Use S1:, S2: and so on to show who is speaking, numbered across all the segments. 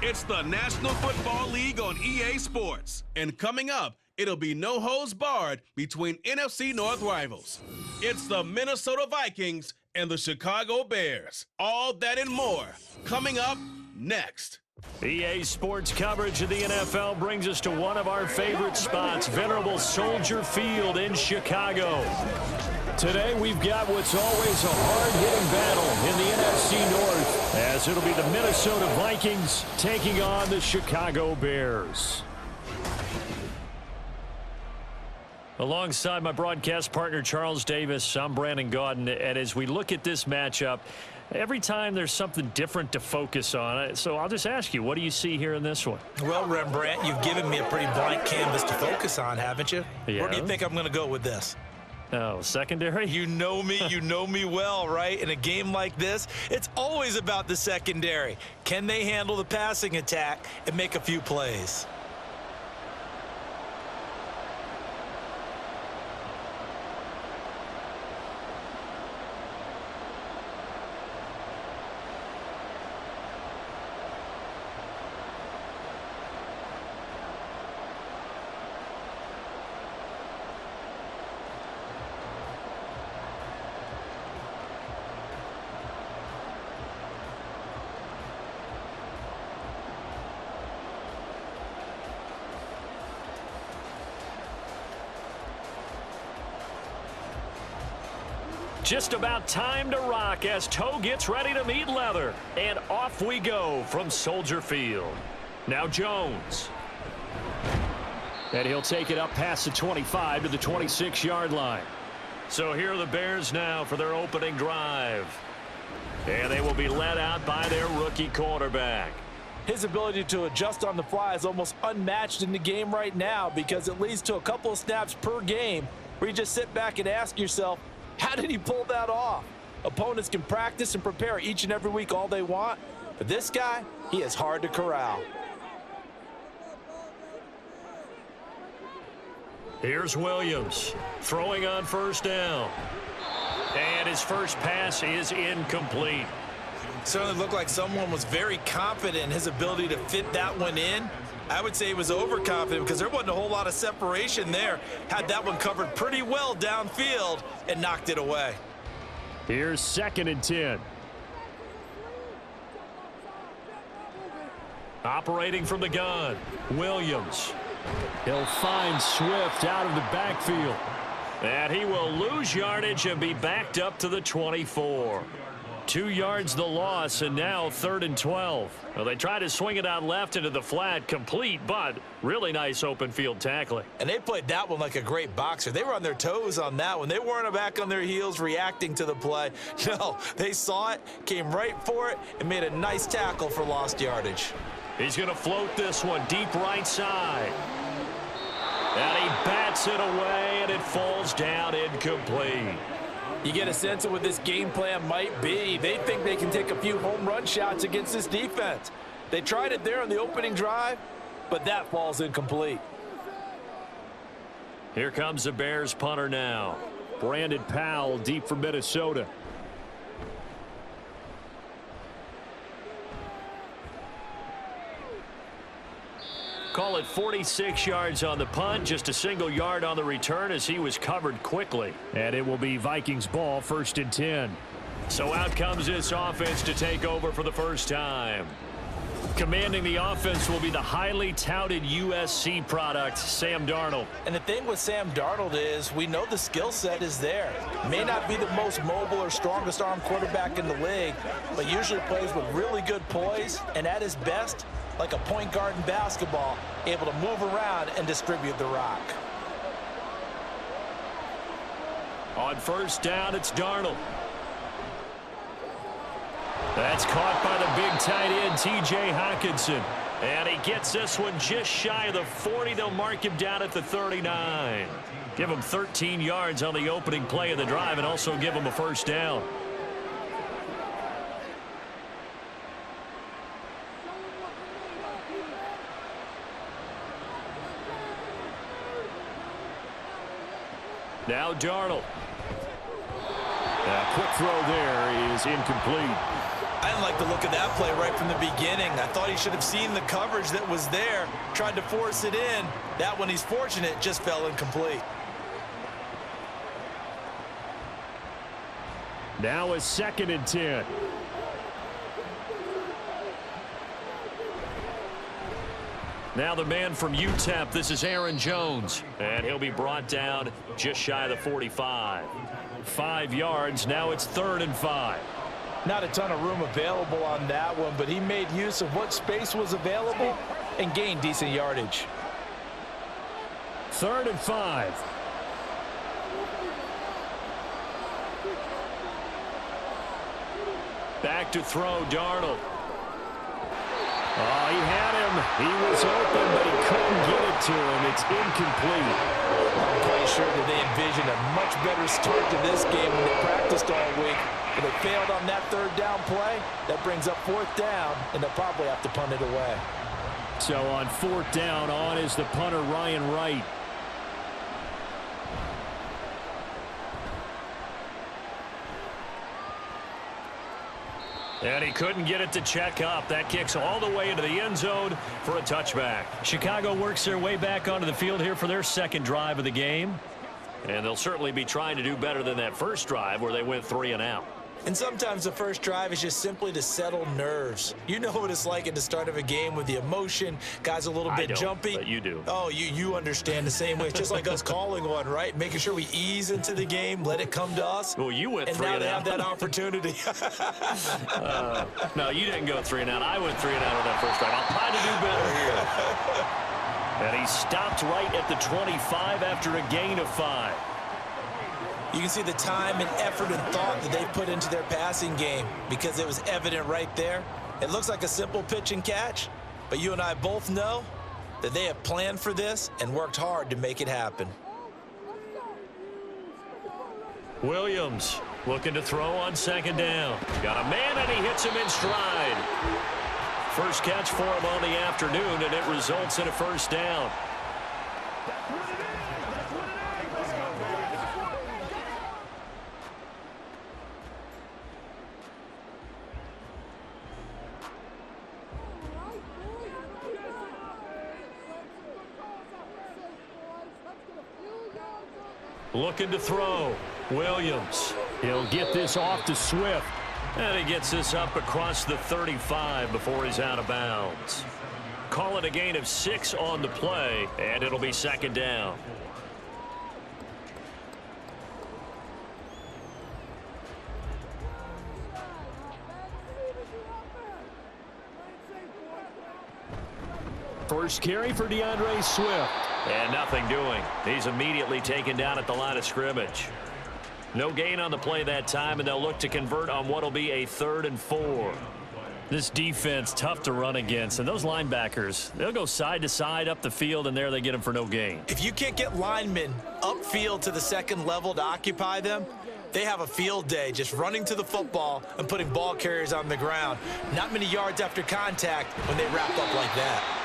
S1: It's the National Football League on EA Sports. And coming up, it'll be no holds barred between NFC North rivals. It's the Minnesota Vikings and the Chicago Bears. All that and more coming up next.
S2: EA Sports coverage of the NFL brings us to one of our favorite spots, venerable Soldier Field in Chicago. Today we've got what's always a hard-hitting battle in the NFC North, as it'll be the Minnesota Vikings taking on the Chicago Bears. Alongside my broadcast partner Charles Davis, I'm Brandon Gaudin, and as we look at this matchup, every time there's something different to focus on. So I'll just ask you, what do you see here in this one?
S3: Well, Rembrandt, you've given me a pretty blank canvas to focus on, haven't you?
S2: Yeah.
S3: Where do you think I'm going to go with this?
S2: Oh, secondary?
S3: You know me well, right? In a game like this, it's always about the secondary. Can they handle the passing attack and make a few plays?
S2: Just about time to rock as Toe gets ready to meet leather. And off we go from Soldier Field. Now Jones. And he'll take it up past the 25 to the 26-yard line. So here are the Bears now for their opening drive. And they will be led out by their rookie quarterback.
S3: His ability to adjust on the fly is almost unmatched in the game right now, because it leads to a couple of snaps per game where you just sit back and ask yourself, how did he pull that off? Opponents can practice and prepare each and every week all they want, but this guy, he is hard to corral.
S2: Here's Williams throwing on first down. And his first pass is incomplete.
S3: Certainly looked like someone was very confident in his ability to fit that one in. I would say he was overconfident because there wasn't a whole lot of separation there. Had that one covered pretty well downfield and knocked it away.
S2: Here's 2nd and 10. Operating from the gun, Williams. He'll find Swift out of the backfield. And he will lose yardage and be backed up to the 24. 2 yards the loss, and now 3rd and 12. Well, they try to swing it out left into the flat, complete, but really nice open field tackling.
S3: And they played that one like a great boxer. They were on their toes on that one. They weren't back on their heels reacting to the play. No, they saw it, came right for it, and made a nice tackle for lost yardage.
S2: He's going to float this one deep right side. And he bats it away, and it falls down incomplete.
S3: You get a sense of what this game plan might be. They think they can take a few home run shots against this defense. They tried it there on the opening drive, but that falls incomplete.
S2: Here comes the Bears punter now. Brandon Powell deep for Minnesota. Call it 46 yards on the punt, just a single yard on the return as he was covered quickly. And it will be Vikings ball, 1st and 10. So out comes this offense to take over for the first time. Commanding the offense will be the highly touted USC product, Sam Darnold.
S3: And the thing with Sam Darnold is we know the skill set is there. May not be the most mobile or strongest arm quarterback in the league, but usually plays with really good poise, and at his best, like a point guard in basketball, able to move around and distribute the rock.
S2: On first down, it's Darnold. That's caught by the big tight end, T.J. Hockenson. And he gets this one just shy of the 40. They'll mark him down at the 39. Give him 13 yards on the opening play of the drive and also give him a first down. Now Darnold. A quick throw there is incomplete.
S3: I didn't like the look of that play right from the beginning. I thought he should have seen the coverage that was there, tried to force it in. That one, he's fortunate, just fell incomplete.
S2: Now a 2nd and 10. Now the man from UTEP, this is Aaron Jones. And he'll be brought down just shy of the 45. 5 yards, now it's 3rd and 5.
S3: Not a ton of room available on that one, but he made use of what space was available and gained decent yardage.
S2: 3rd and 5. Back to throw, Darnold. Oh, he had him. He was open, but he couldn't get it to him. It's incomplete.
S3: I'm quite sure that they envisioned a much better start to this game when they practiced all week. But they failed on that 3rd down play. That brings up 4th down, and they'll probably have to punt it away.
S2: So on 4th down, on is the punter, Ryan Wright. And he couldn't get it to check up. That kicks all the way into the end zone for a touchback. Chicago works their way back onto the field here for their 2nd drive of the game. And they'll certainly be trying to do better than that first drive where they went 3 and out.
S3: And sometimes the first drive is just simply to settle nerves. You know what it's like at the start of a game with the emotion. Guys a little bit jumpy.
S2: But you do.
S3: Oh, you understand the same way. It's just like us calling one, right? Making sure we ease into the game, let it come to us.
S2: Well, you went 3 and out.
S3: And now they have that opportunity.
S2: No, you didn't go 3 and out. I went 3 and out on that first drive. I'll try to do better here. And he stopped right at the 25 after a gain of 5.
S3: You can see the time and effort and thought that they put into their passing game because it was evident right there. It looks like a simple pitch and catch, but you and I both know that they have planned for this and worked hard to make it happen.
S2: Williams looking to throw on 2nd down. Got a man, and he hits him in stride. First catch for him on the afternoon, and it results in a 1st down. Looking to throw. Williams. He'll get this off to Swift. And he gets this up across the 35 before he's out of bounds. Call it a gain of 6 on the play, and it'll be 2nd down. First carry for DeAndre Swift. And nothing doing. He's immediately taken down at the line of scrimmage. No gain on the play that time, and they'll look to convert on what will be a 3rd and 4. This defense, tough to run against. And those linebackers, they'll go side to side up the field, and there they get them for no gain.
S3: If you can't get linemen upfield to the 2nd level to occupy them, they have a field day just running to the football and putting ball carriers on the ground. Not many yards after contact when they wrap up like that.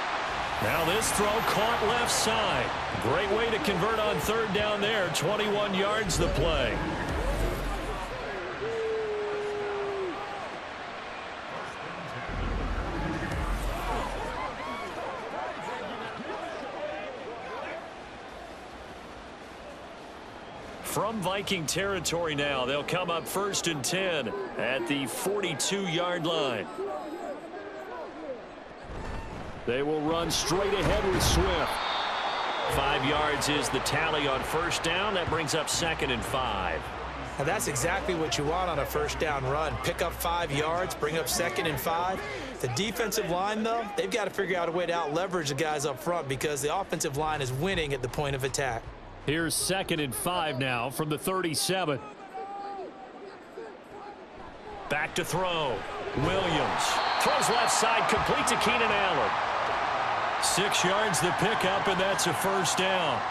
S2: Now this throw caught left side. Great way to convert on 3rd down there. 21 yards the play. From Viking territory now, they'll come up 1st and 10 at the 42-yard line. They will run straight ahead with Swift. 5 yards is the tally on 1st down. That brings up 2nd and 5.
S3: Now that's exactly what you want on a 1st down run. Pick up 5 yards, bring up 2nd and 5. The defensive line, though, they've got to figure out a way to out-leverage the guys up front because the offensive line is winning at the point of attack.
S2: Here's 2nd and 5 now from the 37. Back to throw. Williams throws left side, complete to Keenan Allen. 6 yards the pickup, and that's a 1st down.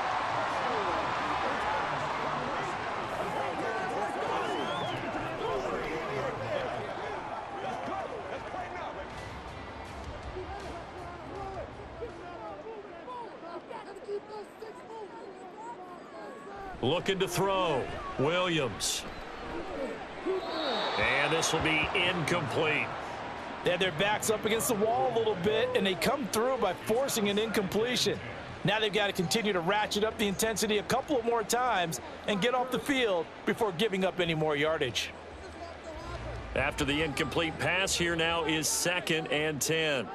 S2: Looking to throw. Williams. And this will be incomplete.
S3: They had their backs up against the wall a little bit, and they come through by forcing an incompletion. Now they've got to continue to ratchet up the intensity a couple of more times and get off the field before giving up any more yardage.
S2: After the incomplete pass, here now is 2nd and 10.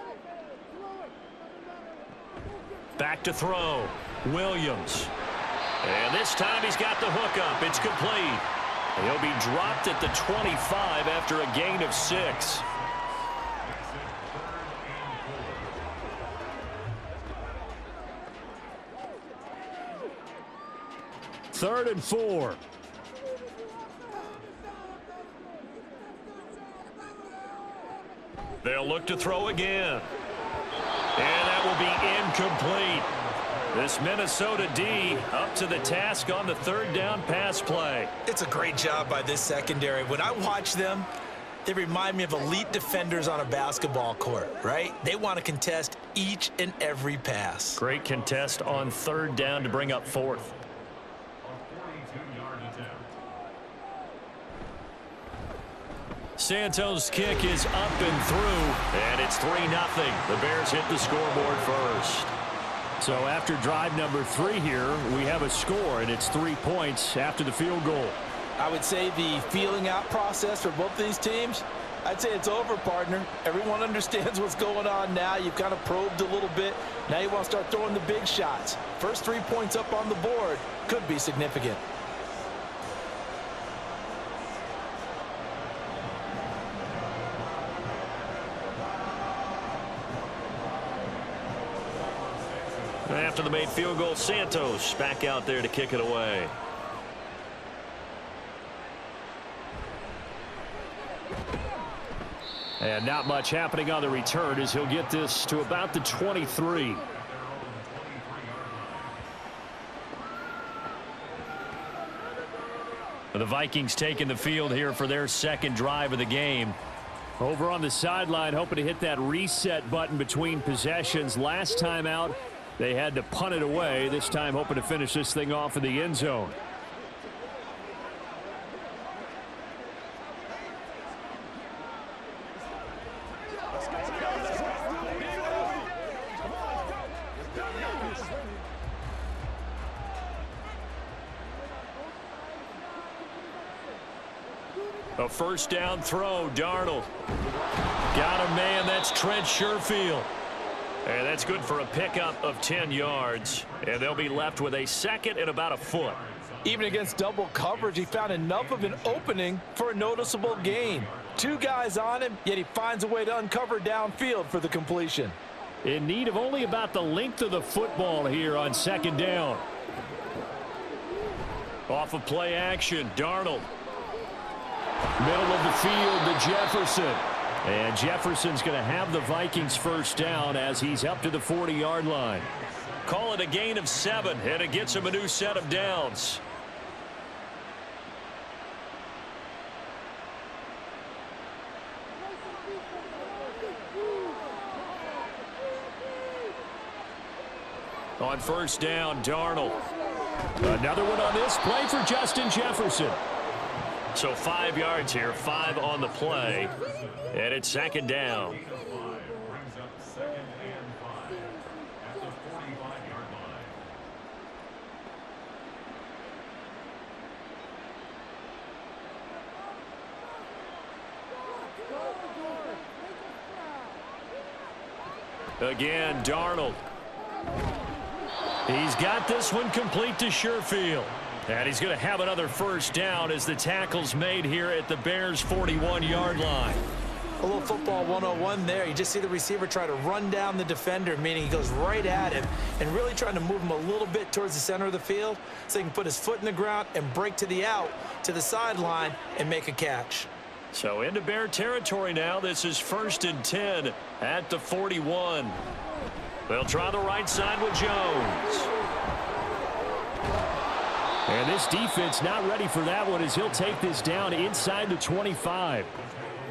S2: Back to throw. Williams. And this time he's got the hook up. It's complete. He'll be dropped at the 25 after a gain of 6. Third and 4. They'll look to throw again. And that will be incomplete. This Minnesota D up to the task on the 3rd down pass play.
S3: It's a great job by this secondary. When I watch them, they remind me of elite defenders on a basketball court, right? They want to contest each and every pass.
S2: Great contest on 3rd down to bring up 4th. Santos' kick is up and through, and it's 3-0. The Bears hit the scoreboard first. So after drive number 3 here, we have a score, and it's 3 points after the field goal.
S3: I would say the feeling out process for both these teams, I'd say it's over, partner. Everyone understands what's going on now. You've kind of probed a little bit. Now you want to start throwing the big shots. First 3 points up on the board could be significant.
S2: After the made field goal, Santos back out there to kick it away. And not much happening on the return as he'll get this to about the 23. The Vikings taking the field here for their 2nd drive of the game. Over on the sideline, hoping to hit that reset button between possessions. Last time out, they had to punt it away. This time hoping to finish this thing off in the end zone. A 1st down throw, Darnold. Got a man, that's Trent Sherfield. And that's good for a pickup of 10 yards. And they'll be left with a 2nd and about a foot.
S3: Even against double coverage, he found enough of an opening for a noticeable gain. 2 guys on him, yet he finds a way to uncover downfield for the completion.
S2: In need of only about the length of the football here on 2nd down. Off of play action, Darnold. Middle of the field to Jefferson. And Jefferson's going to have the Vikings 1st down as he's up to the 40-yard line. Call it a gain of 7, and it gets him a new set of downs. On 1st down, Darnold. Another one on this play for Justin Jefferson. So 5 yards here, 5 on the play, and it's 2nd down. Again, Darnold. He's got this one complete to Sherfield. And he's going to have another 1st down as the tackle's made here at the Bears' 41-yard line.
S3: A little football 101 there. You just see the receiver try to run down the defender, meaning he goes right at him and really trying to move him a little bit towards the center of the field so he can put his foot in the ground and break to the out, to the sideline, and make a catch.
S2: So into Bear territory now. This is 1st and 10 at the 41. They'll try the right side with Jones. And this defense not ready for that one as he'll take this down inside the 25.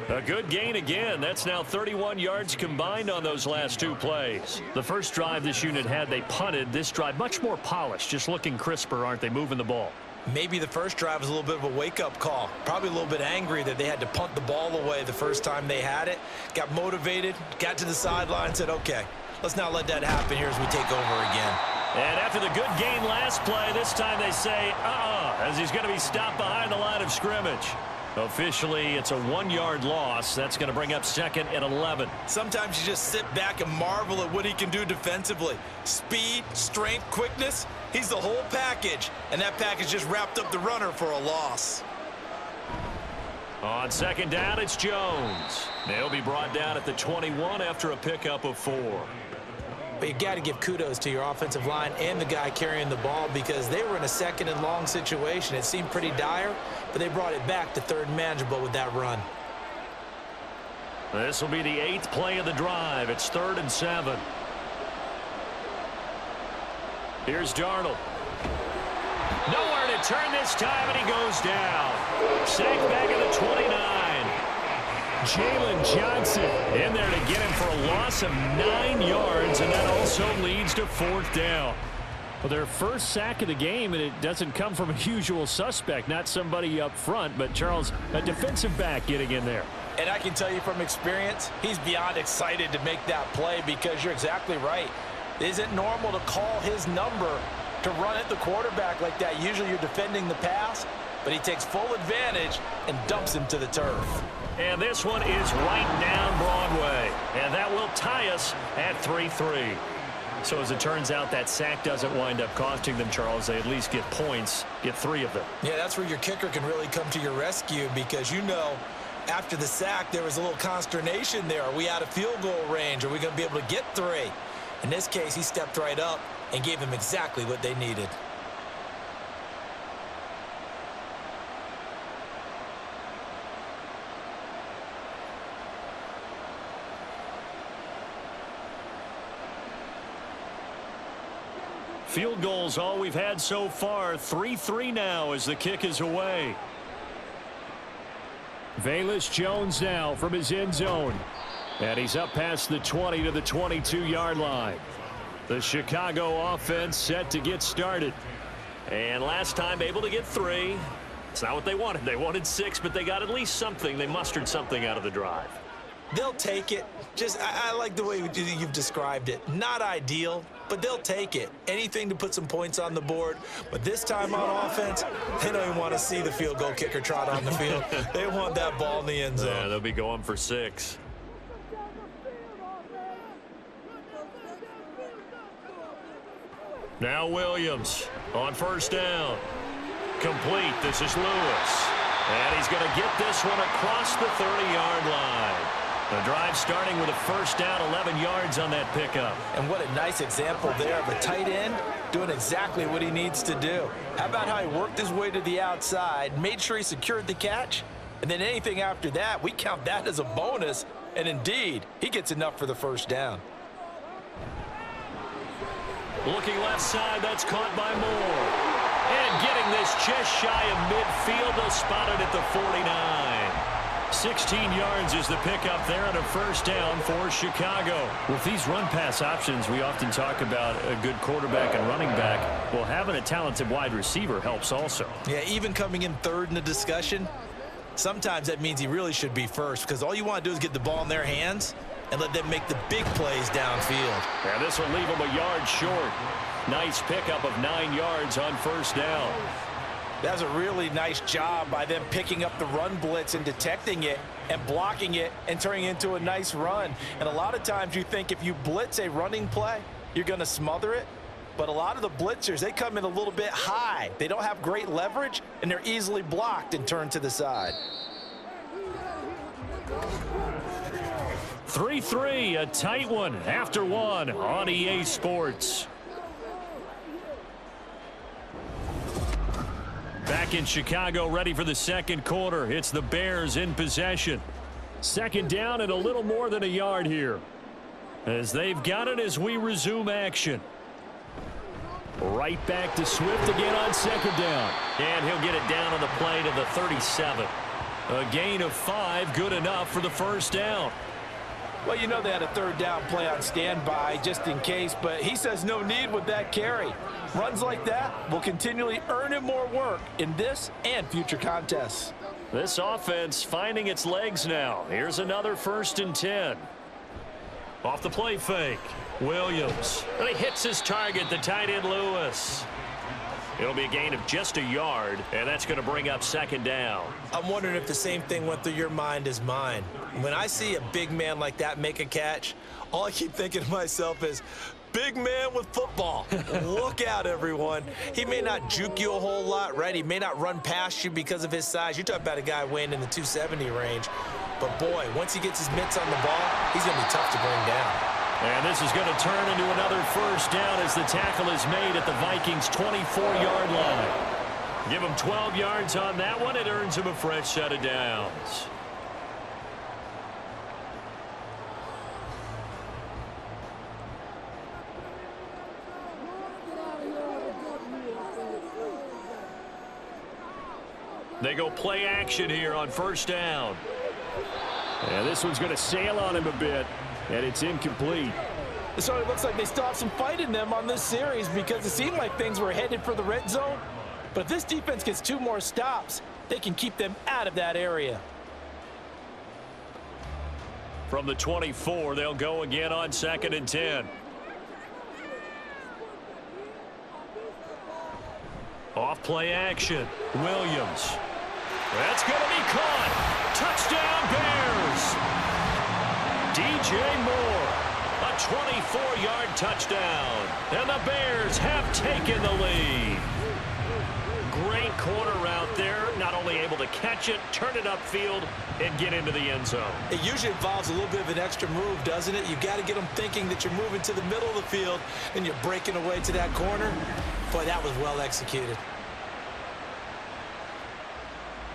S2: A good gain again. That's now 31 yards combined on those last 2 plays. The first drive this unit had, they punted. This drive much more polished, just looking crisper, aren't they, moving the ball?
S3: Maybe the first drive was a little bit of a wake-up call. Probably a little bit angry that they had to punt the ball away the first time they had it. Got motivated, got to the sideline, said, okay, let's not let that happen here as we take over again.
S2: And after the good game last play, this time they say, as he's going to be stopped behind the line of scrimmage. Officially, it's a 1-yard loss. That's going to bring up 2nd and 11.
S3: Sometimes you just sit back and marvel at what he can do defensively. Speed, strength, quickness, he's the whole package. And that package just wrapped up the runner for a loss.
S2: On 2nd down, it's Jones. They'll be brought down at the 21 after a pickup of 4.
S3: But you got to give kudos to your offensive line and the guy carrying the ball because they were in a 2nd and long situation. It seemed pretty dire, but they brought it back to 3rd and manageable with that run.
S2: This will be the 8th play of the drive. It's 3rd and 7. Here's Darnold. Nowhere to turn this time, and he goes down. Sacked back at the 29. Jalen Johnson in there to get him for a loss of 9 yards, and that also leads to 4th down. Well, their first sack of the game, and it doesn't come from a usual suspect, not somebody up front, but Charles, a defensive back getting in there.
S3: And I can tell you from experience, he's beyond excited to make that play because you're exactly right. It isn't normal to call his number to run at the quarterback like that. Usually you're defending the pass, but he takes full advantage and dumps him to the turf.
S2: And this one is right down Broadway. And that will tie us at 3-3. So as it turns out, that sack doesn't wind up costing them, Charles. They at least get points, get 3 of them.
S3: Yeah, that's where your kicker can really come to your rescue because, you know, after the sack, there was a little consternation there. Are we out of field goal range? Are we going to be able to get 3? In this case, he stepped right up and gave them exactly what they needed.
S2: Field goals all we've had so far. 3-3 now as the kick is away. Velus Jones now from his end zone. And he's up past the 20 to the 22-yard line. The Chicago offense set to get started. And last time able to get 3. It's not what they wanted. They wanted 6, but they got at least something. They mustered something out of the drive.
S3: They'll take it. I like the way you've described it. Not ideal, but they'll take it. Anything to put some points on the board. But this time on offense, they don't even want to see the field goal kicker trot on the field. They want that ball in the end zone.
S2: Yeah, they'll be going for 6. Now Williams on 1st down. Complete. This is Lewis. And he's going to get this one across the 30-yard line. The drive starting with a 1st down, 11 yards on that pickup.
S3: And what a nice example there of a tight end doing exactly what he needs to do. How about how he worked his way to the outside, made sure he secured the catch, and then anything after that, we count that as a bonus. And indeed, he gets enough for the 1st down.
S2: Looking left side, that's caught by Moore. And getting this just shy of midfield, they'll spot it at the 49. 16 yards is the pickup there on a 1st down for Chicago. With these run-pass options, we often talk about a good quarterback and running back. Well, having a talented wide receiver helps also.
S3: Yeah, even coming in 3rd in the discussion, sometimes that means he really should be 1st because all you want to do is get the ball in their hands and let them make the big plays downfield.
S2: And this will leave them a yard short. Nice pickup of 9 yards on 1st down.
S3: That's a really nice job by them picking up the run blitz and detecting it and blocking it and turning it into a nice run. And a lot of times you think if you blitz a running play, you're going to smother it. But a lot of the blitzers, they come in a little bit high. They don't have great leverage, and they're easily blocked and turned to the side.
S2: 3-3, a tight one after 1 on EA Sports. Back in Chicago, ready for the 2nd quarter. It's the Bears in possession. 2nd down and a little more than a yard here. As they've got it as we resume action. Right back to Swift again on 2nd down. And he'll get it down on the play to the 37. A gain of 5, good enough for the 1st down.
S3: Well, you know they had a third down play on standby just in case, but he says no need with that carry. Runs like that will continually earn him more work in this and future contests.
S2: This offense finding its legs now. Here's another 1st and 10. Off the play fake. Williams. And he hits his target, the tight end Lewis. It'll be a gain of just a yard, and that's going to bring up 2nd down.
S4: I'm wondering if the same thing went through your mind as mine. When I see a big man like that make a catch, all I keep thinking to myself is, big man with football. Look out, everyone. He may not juke you a whole lot, right? He may not run past you because of his size. You're talking about a guy weighing in the 270 range. But, boy, once he gets his mitts on the ball, he's going to be tough to bring down.
S2: And this is going to turn into another 1st down as the tackle is made at the Vikings' 24-yard line. Give him 12 yards on that one. It earns him a fresh set of downs. They go play action here on 1st down.
S5: And this one's going to sail on him a bit. And it's incomplete.
S3: So it looks like they still have some fight in them on this series because it seemed like things were headed for the red zone. But if this defense gets 2 more stops, they can keep them out of that area.
S2: From the 24, they'll go again on 2nd and 10. Off play action. Williams. That's going to be caught. Touchdown Bears. DJ Moore, a 24-yard touchdown, and the Bears have taken the lead. Great corner route there, not only able to catch it, turn it upfield, and get into the end zone.
S4: It usually involves a little bit of an extra move, doesn't it? You've got to get them thinking that you're moving to the middle of the field and you're breaking away to that corner. Boy, that was well executed.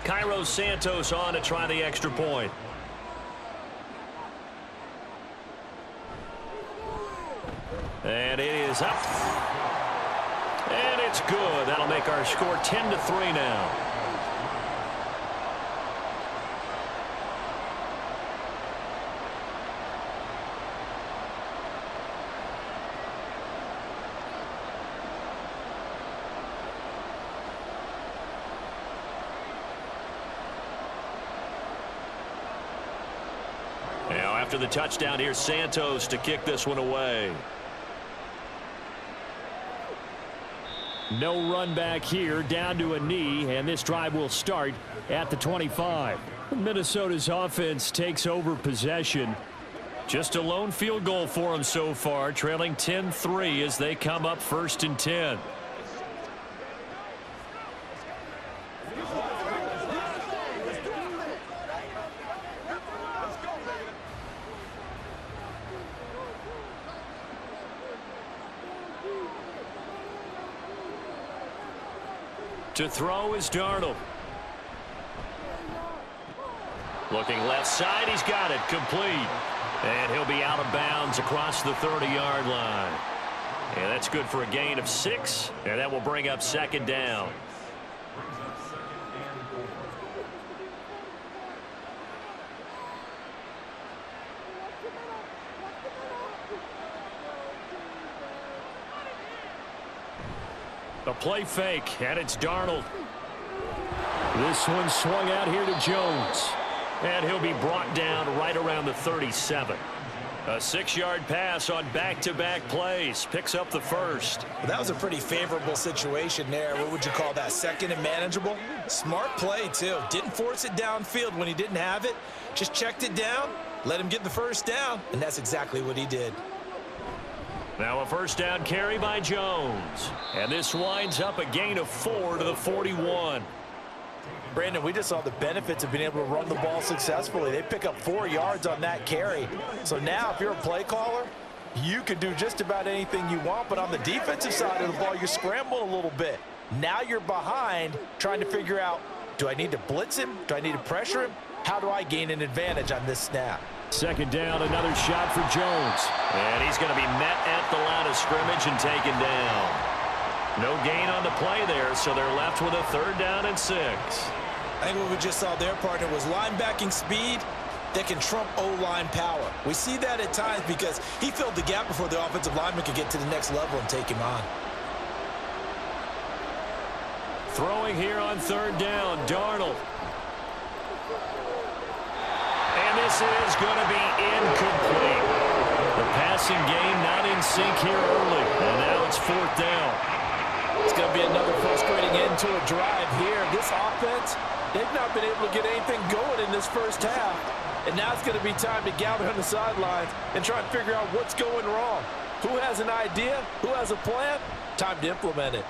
S2: Cairo Santos on to try the extra point. And it is up. And it's good. That'll make our score 10-3 now. Now after the touchdown, here's Santos to kick this one away.
S5: No run back here, down to a knee, and this drive will start at the 25. Minnesota's offense takes over possession.
S2: Just a lone field goal for them so far, trailing 10-3 as they come up 1st and 10. To throw is Darnold. Looking left side, he's got it, complete. And he'll be out of bounds across the 30-yard line. And that's good for a gain of 6, and that will bring up 2nd down. A play fake, and it's Darnold.
S5: This one swung out here to Jones.
S2: And he'll be brought down right around the 37. A 6-yard pass on back-to-back plays. Picks up the first.
S4: Well, that was a pretty favorable situation there. What would you call that? 2nd and manageable? Smart play, too. Didn't force it downfield when he didn't have it. Just checked it down, let him get the first down, and that's exactly what he did.
S2: Now a 1st down carry by Jones. And this winds up a gain of 4 to the 41.
S3: Brandon, we just saw the benefits of being able to run the ball successfully. They pick up 4 yards on that carry. So now if you're a play caller, you can do just about anything you want. But on the defensive side of the ball, you scramble a little bit. Now you're behind trying to figure out, do I need to blitz him? Do I need to pressure him? How do I gain an advantage on this snap?
S5: 2nd down, another shot for Jones.
S2: And he's going to be met at the line of scrimmage and taken down. No gain on the play there, so they're left with a 3rd down and 6.
S4: I think what we just saw there, partner, was linebacking speed that can trump O-line power. We see that at times because he filled the gap before the offensive lineman could get to the next level and take him on.
S2: Throwing here on third down, Darnold. And this is going to be incomplete. The passing game not in sync here early, and now it's fourth down.
S3: It's going to be another frustrating end to a drive here. This offense, they've not been able to get anything going in this first half. And now it's going to be time to gather on the sidelines and try and figure out what's going wrong. Who has an idea? Who has a plan? Time to implement it.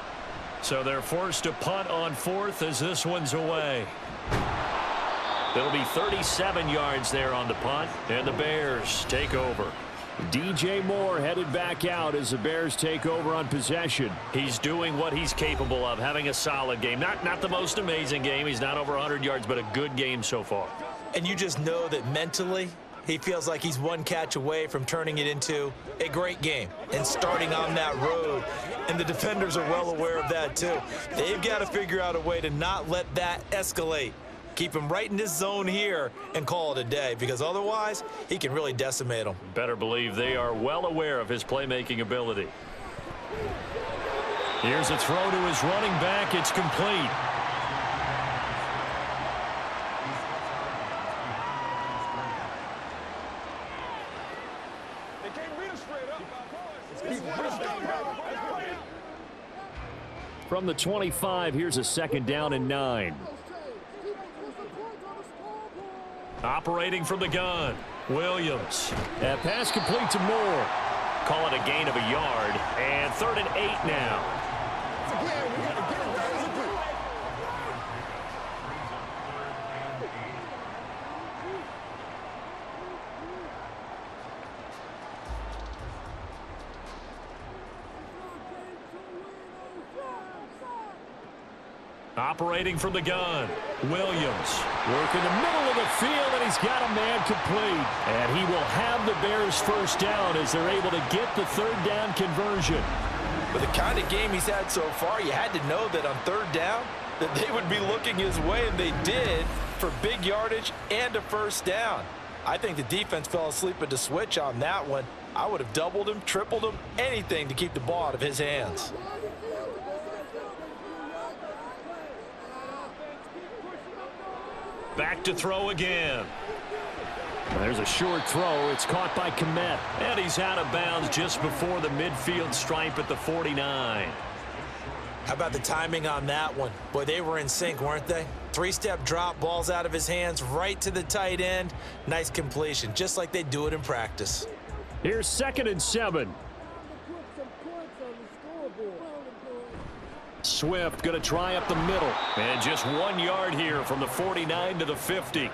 S2: So they're forced to punt on fourth as this one's away. There'll be 37 yards there on the punt, and the Bears take over.
S5: DJ Moore headed back out as the Bears take over on possession.
S2: He's doing what he's capable of, having a solid game. Not the most amazing game. He's not over 100 yards, but a good game so far.
S4: And you just know that mentally, he feels like he's one catch away from turning it into a great game and starting on that road. And the defenders are well aware of that, too. They've got to figure out a way to not let that escalate. Keep him right in this zone here and call it a day, because otherwise he can really decimate them.
S2: Better believe they are well aware of his playmaking ability. Here's a throw to his running back. It's complete.
S5: From the 25, here's a second down and 9.
S2: Operating from the gun, Williams.
S5: That pass complete to Moore.
S2: Call it a gain of a yard, and 3rd and 8 now. Operating from the gun, Williams.
S5: Work in the middle of the field, and he's got a man complete. And he will have the Bears first down as they're able to get the 3rd down conversion.
S3: With the kind of game he's had so far, you had to know that on 3rd down that they would be looking his way, and they did, for big yardage and a first down. I think the defense fell asleep at the switch on that one. I would have doubled him, tripled him, anything to keep the ball out of his hands.
S2: Back to throw again.
S5: There's a short throw. It's caught by Kmet.
S2: And he's out of bounds just before the midfield stripe at the 49.
S4: How about the timing on that one? Boy, they were in sync, weren't they? 3-step drop, balls out of his hands, right to the tight end. Nice completion, just like they do it in practice.
S5: Here's 2nd and 7. Swift going to try up the middle.
S2: And just 1 yard here from the 49 to the 50.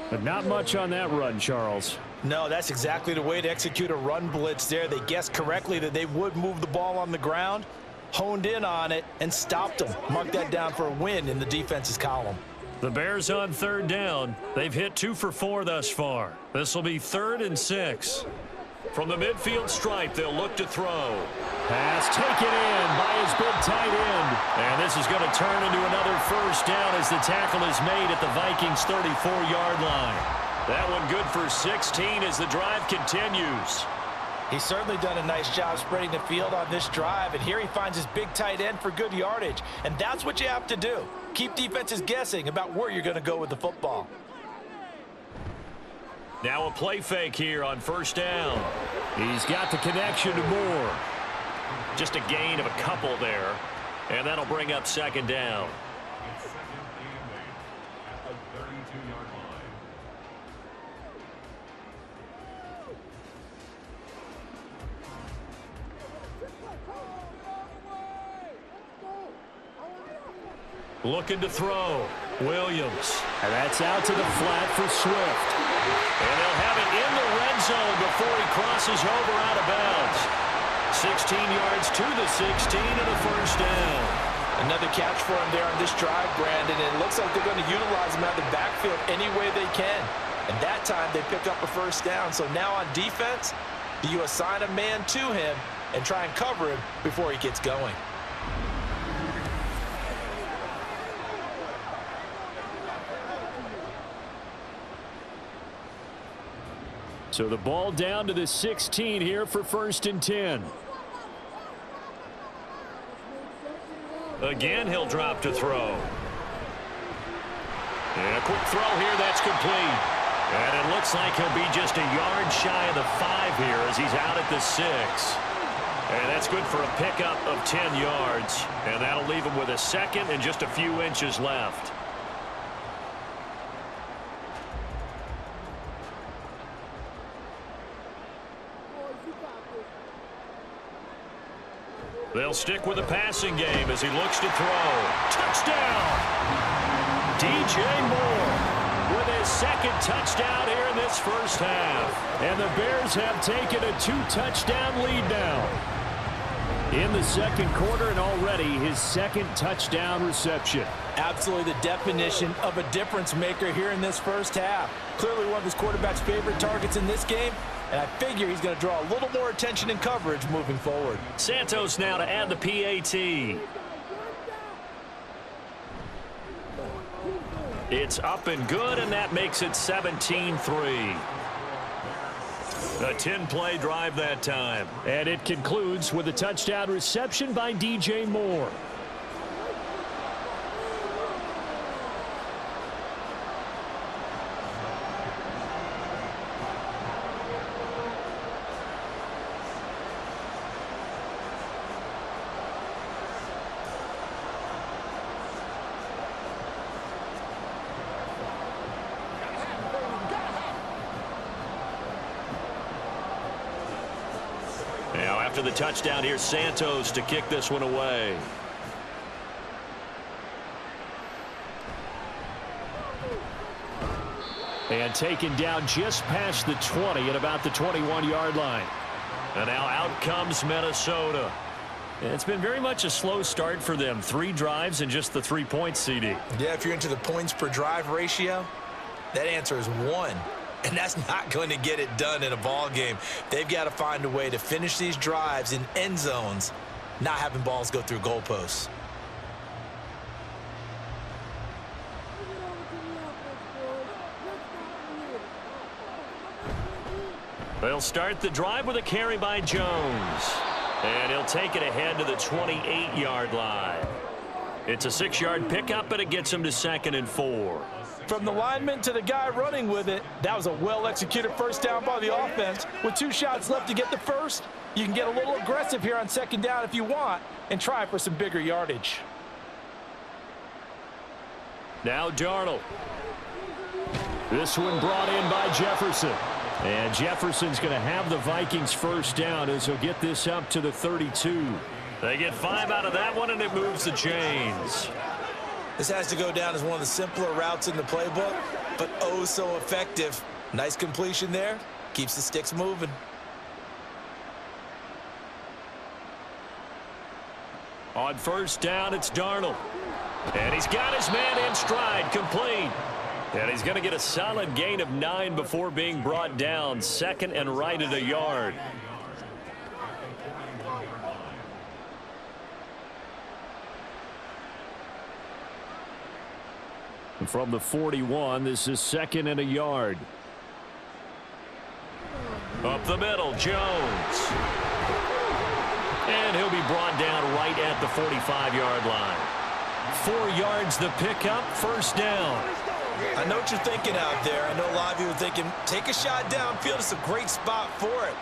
S5: But not much on that run, Charles.
S3: No, that's exactly the way to execute a run blitz there. They guessed correctly that they would move the ball on the ground, honed in on it, and stopped them. Mark that down for a win in the defense's column.
S2: The Bears on 3rd down. They've hit 2 for 4 thus far. This will be 3rd and 6. From the midfield stripe, they'll look to throw.
S5: Pass taken in by his big tight end.
S2: And this is going to turn into another first down as the tackle is made at the Vikings' 34-yard line. That one good for 16 as the drive continues.
S3: He's certainly done a nice job spreading the field on this drive, and here he finds his big tight end for good yardage. And that's what you have to do. Keep defenses guessing about where you're going to go with the football.
S2: Now a play fake here on 1st down.
S5: He's got the connection to Moore.
S2: Just a gain of a couple there, and that'll bring up 2nd down. Looking to throw. Williams.
S5: And that's out to the flat for Swift.
S2: And they'll have it in the red zone before he crosses over out of bounds. 16 yards to the 16 and a first down.
S3: Another catch for him there on this drive, Brandon. And it looks like they're going to utilize him out of the backfield any way they can. And that time they pick up a first down. So now on defense, do you assign a man to him and try and cover him before he gets going?
S5: So the ball down to the 16 here for 1st and 10.
S2: Again, he'll drop to throw. And a quick throw here, that's complete. And it looks like he'll be just a yard shy of the 5 here as he's out at the 6. And that's good for a pickup of 10 yards. And that'll leave him with a second and just a few inches left. They'll stick with the passing game as he looks to throw. Touchdown! DJ Moore with his second touchdown here in this first half.
S5: And the Bears have taken a 2-touchdown lead now in the second quarter, and already his second touchdown reception.
S3: Absolutely the definition of a difference maker here in this first half. Clearly one of his quarterback's favorite targets in this game, and I figure he's going to draw a little more attention and coverage moving forward.
S2: Santos now to add the PAT. It's up and good, and that makes it 17-3. A 10-play drive that time.
S5: And it concludes with a touchdown reception by DJ Moore.
S2: Now after the touchdown, here's Santos to kick this one away.
S5: And taken down just past the 20 at about the 21-yard line.
S2: And now out comes Minnesota.
S5: It's been very much a slow start for them. 3 drives and just the 3 points, CD.
S4: Yeah, if you're into the points per drive ratio, that answer is 1. And that's not going to get it done in a ball game. They've got to find a way to finish these drives in end zones, not having balls go through goalposts.
S2: They'll start the drive with a carry by Jones. And he'll take it ahead to the 28-yard line. It's a 6-yard pickup, but it gets him to 2nd and 4.
S3: From the lineman to the guy running with it, that was a well-executed first down by the offense. With 2 shots left to get the first, you can get a little aggressive here on 2nd down if you want and try for some bigger yardage.
S2: Now Darnold.
S5: This one brought in by Jefferson. And Jefferson's going to have the Vikings first down as he'll get this up to the 32.
S2: They get 5 out of that one, and it moves the chains.
S4: This has to go down as one of the simpler routes in the playbook, but oh so effective. Nice completion there. Keeps the sticks moving.
S2: On first down, it's Darnold. And he's got his man in stride, complete. And he's going to get a solid gain of 9 before being brought down. 2nd and right at a yard.
S5: From the 41, this is 2nd and a yard.
S2: Up the middle, Jones. And he'll be brought down right at the 45-yard line.
S5: 4 yards the pickup, first down.
S4: I know what you're thinking out there. I know a lot of you are thinking, take a shot downfield. It's a great spot for it.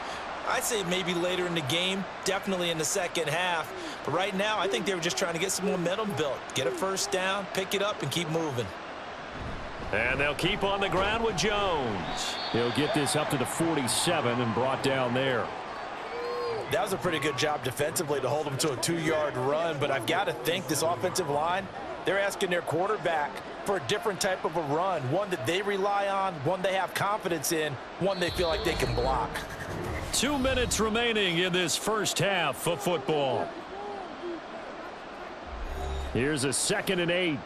S4: I'd say maybe later in the game, definitely in the second half. But right now, I think they were just trying to get some momentum built. Get a first down, pick it up, and keep moving.
S2: And they'll keep on the ground with Jones.
S5: He'll get this up to the 47 and brought down there.
S3: That was a pretty good job defensively to hold him to a 2-yard run, but I've got to think this offensive line, they're asking their quarterback for a different type of a run, one that they rely on, one they have confidence in, one they feel like they can block.
S5: 2 minutes remaining in this first half of football. Here's a 2nd and 8.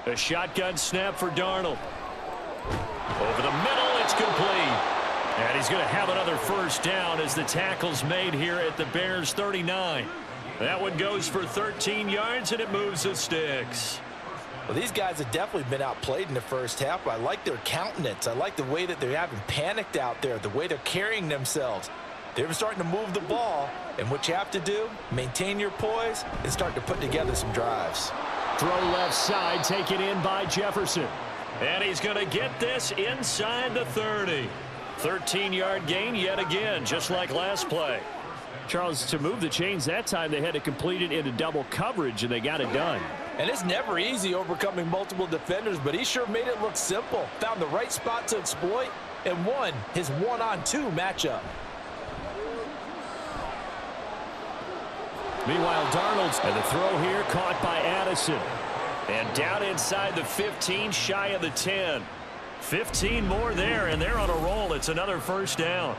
S2: A shotgun snap for Darnold. Over the middle, it's complete. And he's going to have another first down as the tackle's made here at the Bears 39. That one goes for 13 yards, and it moves the sticks.
S3: Well, these guys have definitely been outplayed in the first half, but I like their countenance. I like the way that they haven't panicked out there, the way they're carrying themselves. They're starting to move the ball, and what you have to do, maintain your poise and start to put together some drives.
S5: Throw left side, taken in by Jefferson.
S2: And he's going to get this inside the 30. 13-yard gain yet again, just like last play.
S5: Charles, to move the chains that time, they had to complete it into double coverage, and they got it done.
S3: And it's never easy overcoming multiple defenders, but he sure made it look simple. Found the right spot to exploit and won his one-on-two matchup.
S5: Meanwhile, Darnold's and the throw here caught by Addison.
S2: And down inside the 15, shy of the 10. 15 more there, and they're on a roll. It's another first down.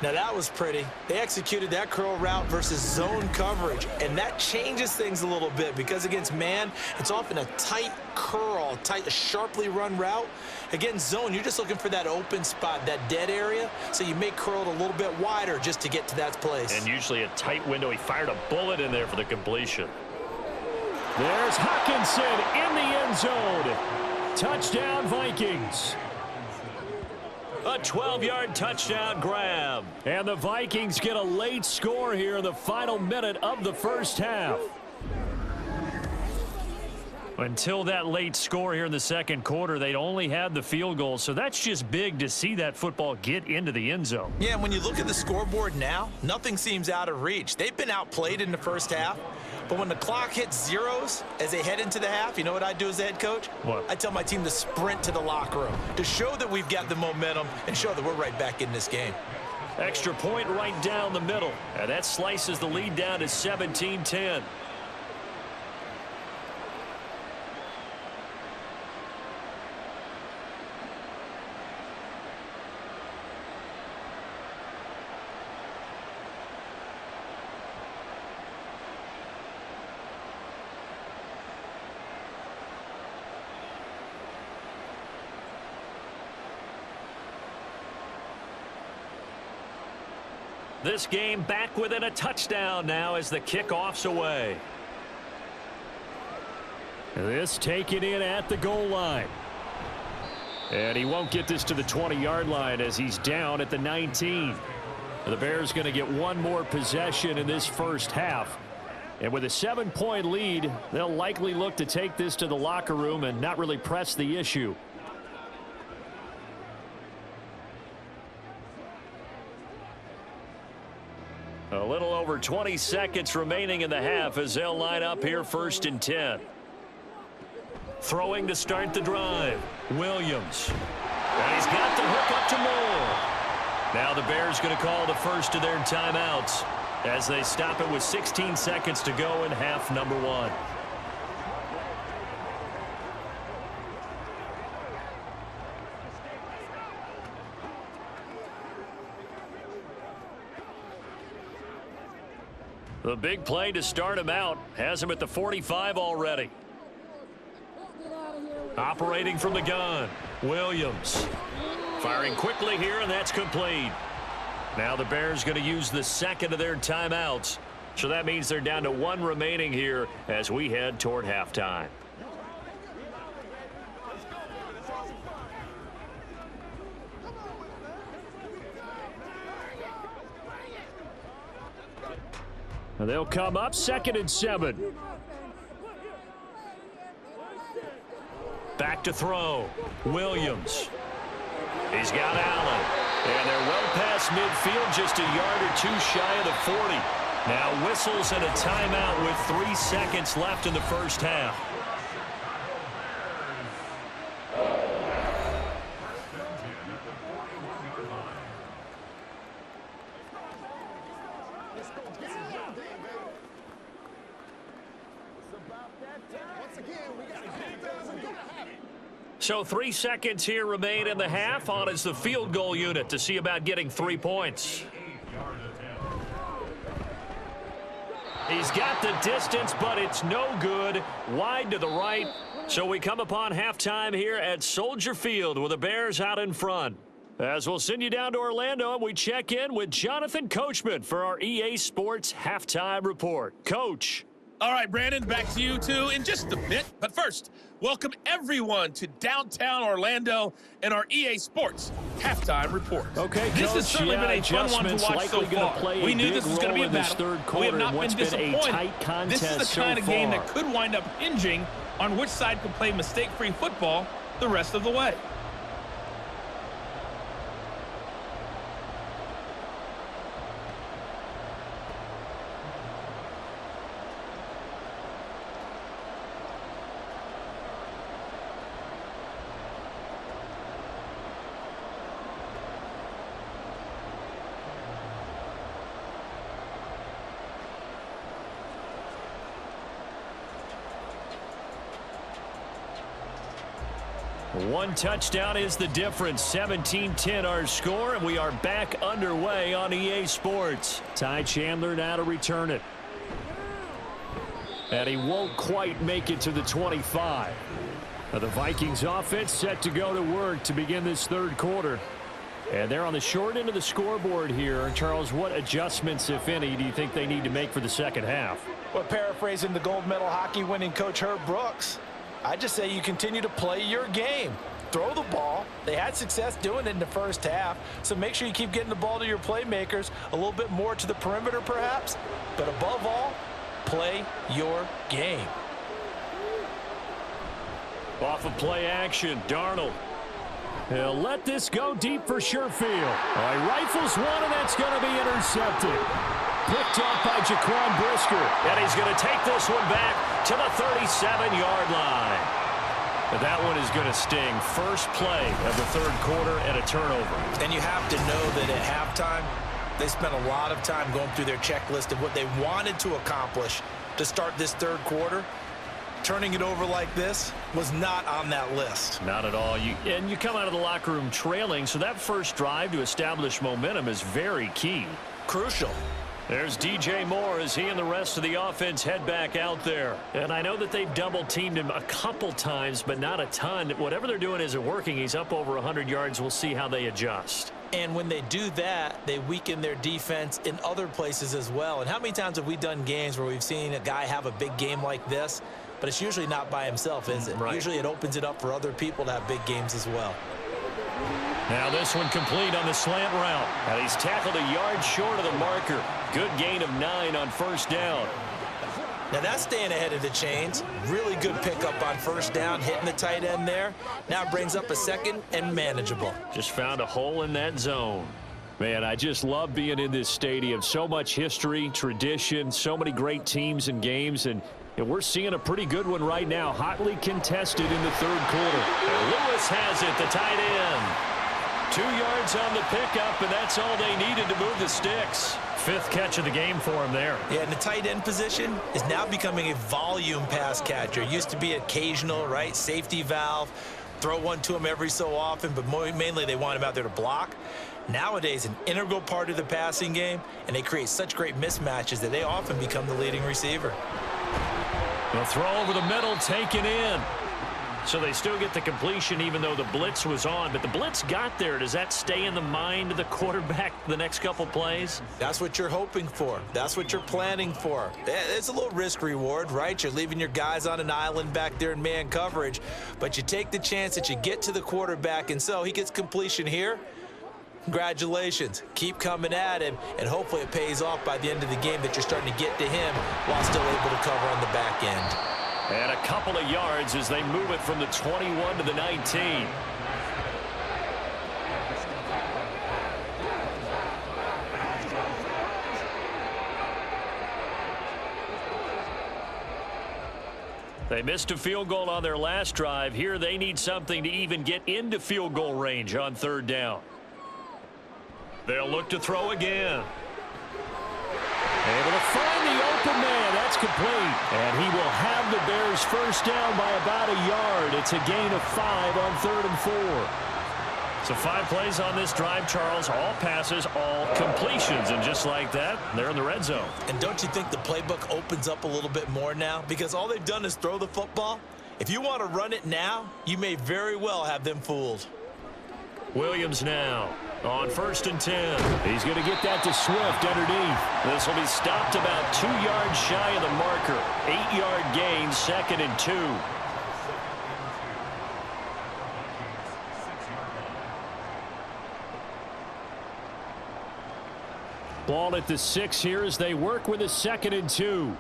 S4: Now that was pretty. They executed that curl route versus zone coverage, and that changes things a little bit because against man, it's often a tight curl, a sharply run route. Against zone, you're just looking for that open spot, that dead area, so you may curl it a little bit wider just to get to that place.
S2: And usually a tight window. He fired a bullet in there for the completion.
S5: There's Hockenson in the end zone. Touchdown, Vikings.
S2: A 12-yard touchdown grab.
S5: And the Vikings get a late score here in the final minute of the first half.
S2: Until that late score here in the second quarter, they'd only had the field goal, so that's just big to see that football get into the end zone.
S4: Yeah, and when you look at the scoreboard now, nothing seems out of reach. They've been outplayed in the first half, but when the clock hits zeros as they head into the half, you know what I do as the head coach?
S2: What?
S4: I tell my team to sprint to the locker room to show that we've got the momentum and show that we're right back in this game.
S2: Extra point right down the middle, and that slices the lead down to 17-10. This game back within a touchdown now as the kickoff's away.
S5: This taken in at the goal line. And he won't get this to the 20-yard line as he's down at the 19. The Bears going to get one more possession in this first half. And with a 7-point lead, they'll likely look to take this to the locker room and not really press the issue.
S2: A little over 20 seconds remaining in the half as they'll line up here 1st and 10. Throwing to start the drive. Williams. And he's got the hook up to Moore. Now the Bears going to call the first of their timeouts as they stop it with 16 seconds to go in half number 1. The big play to start him out has him at the 45 already. Operating from the gun, Williams. Firing quickly here, and that's complete. Now the Bears going to use the second of their timeouts. So that means they're down to 1 remaining here as we head toward halftime.
S5: They'll come up 2nd and 7.
S2: Back to throw. Williams. He's got Allen. And they're well past midfield, just a yard or two shy of the 40. Now whistles and a timeout with 3 seconds left in the first half. So 3 seconds here remain in the half. On is the field goal unit to see about getting 3 points. He's got the distance, but it's no good. Wide to the right. So we come upon halftime here at Soldier Field with the Bears out in front. As we'll send you down to Orlando, and we check in with Jonathan Coachman for our EA Sports Halftime Report. Coach.
S6: All right, Brandon, back to you two in just a bit. But first, welcome everyone to downtown Orlando and our EA Sports halftime report.
S5: Okay,
S6: this
S5: Coach,
S6: has certainly been a fun one to watch so far. We knew this was going to be a battle. We have not been disappointed. This is the kind of game that could wind up hinging on which side can play mistake-free football the rest of the way.
S5: One touchdown is the difference. 17-10 our score, and we are back underway on EA Sports. Ty Chandler now to return it. And he won't quite make it to the 25. Now the Vikings offense set to go to work to begin this third quarter. And they're on the short end of the scoreboard here. Charles, what adjustments, if any, do you think they need to make for the second half?
S3: Well, paraphrasing the gold medal hockey winning coach Herb Brooks, I just say you continue to play your game. Throw the ball. They had success doing it in the first half, so make sure you keep getting the ball to your playmakers, a little bit more to the perimeter perhaps, but above all, play your game.
S5: Off of play action, Darnold. He'll let this go deep for Sherfield. All right, rifles one, and that's going to be intercepted. Picked off by Jaquan Brisker.
S2: And he's going to take this one back to the 37-yard line.
S5: But that one is going to sting. First play of the third quarter and a turnover.
S4: And you have to know that at halftime, they spent a lot of time going through their checklist of what they wanted to accomplish to start this third quarter. Turning it over like this was not on that list.
S5: Not at all. And you come out of the locker room trailing, so that first drive to establish momentum is very key.
S4: Crucial.
S5: There's DJ Moore as he and the rest of the offense head back out there. And I know that they've double-teamed him a couple times, but not a ton. Whatever they're doing isn't working. He's up over 100 yards. We'll see how they adjust.
S4: And when they do that, they weaken their defense in other places as well. And how many times have we done games where we've seen a guy have a big game like this, but it's usually not by himself, is it?
S5: Right.
S4: Usually it opens it up for other people to have big games as well.
S5: Now this one complete on the slant route. And he's tackled a yard short of the marker. Good gain of 9 on first down.
S4: Now that's staying ahead of the chains. Really good pickup on first down, hitting the tight end there. Now brings up a second and manageable.
S5: Just found a hole in that zone. Man, I just love being in this stadium. So much history, tradition, so many great teams and games, and we're seeing a pretty good one right now. Hotly contested in the third quarter.
S2: And Lewis has it, the tight end.
S5: 2 yards on the pickup, and that's all they needed to move the sticks. 5th catch of the game for him there.
S4: Yeah, and the tight end position is now becoming a volume pass catcher. Used to be occasional, right? Safety valve. Throw one to him every so often, but mainly they want him out there to block. Nowadays, an integral part of the passing game, and they create such great mismatches that they often become the leading receiver.
S5: They'll throw over the middle, taken in. So they still get the completion even though the blitz was on. But the blitz got there. Does that stay in the mind of the quarterback the next couple plays?
S4: That's what you're hoping for. That's what you're planning for. It's a little risk reward, right? You're leaving your guys on an island back there in man coverage. But you take the chance that you get to the quarterback, and so he gets completion here. Congratulations. Keep coming at him, and hopefully it pays off by the end of the game that you're starting to get to him while still able to cover on the back end.
S5: And a couple of yards as they move it from the 21 to the 19. They missed a field goal on their last drive. Here they need something to even get into field goal range on third down. They'll look to throw again. Able to find the open man. That's complete. And he will have the Bears first down by about a yard. It's a gain of 5 on 3rd and 4. So 5 plays on this drive, Charles. All passes, all completions. And just like that, they're in the red zone.
S4: And don't you think the playbook opens up a little bit more now? Because all they've done is throw the football. If you want to run it now, you may very well have them fooled.
S5: Williams now.
S2: On 1st and 10.
S5: He's going to get that to Swift underneath.
S2: This will be stopped about 2 yards shy of the marker. 8-yard gain, 2nd and 2.
S5: Ball at the 6 here as they work with a 2nd and 2.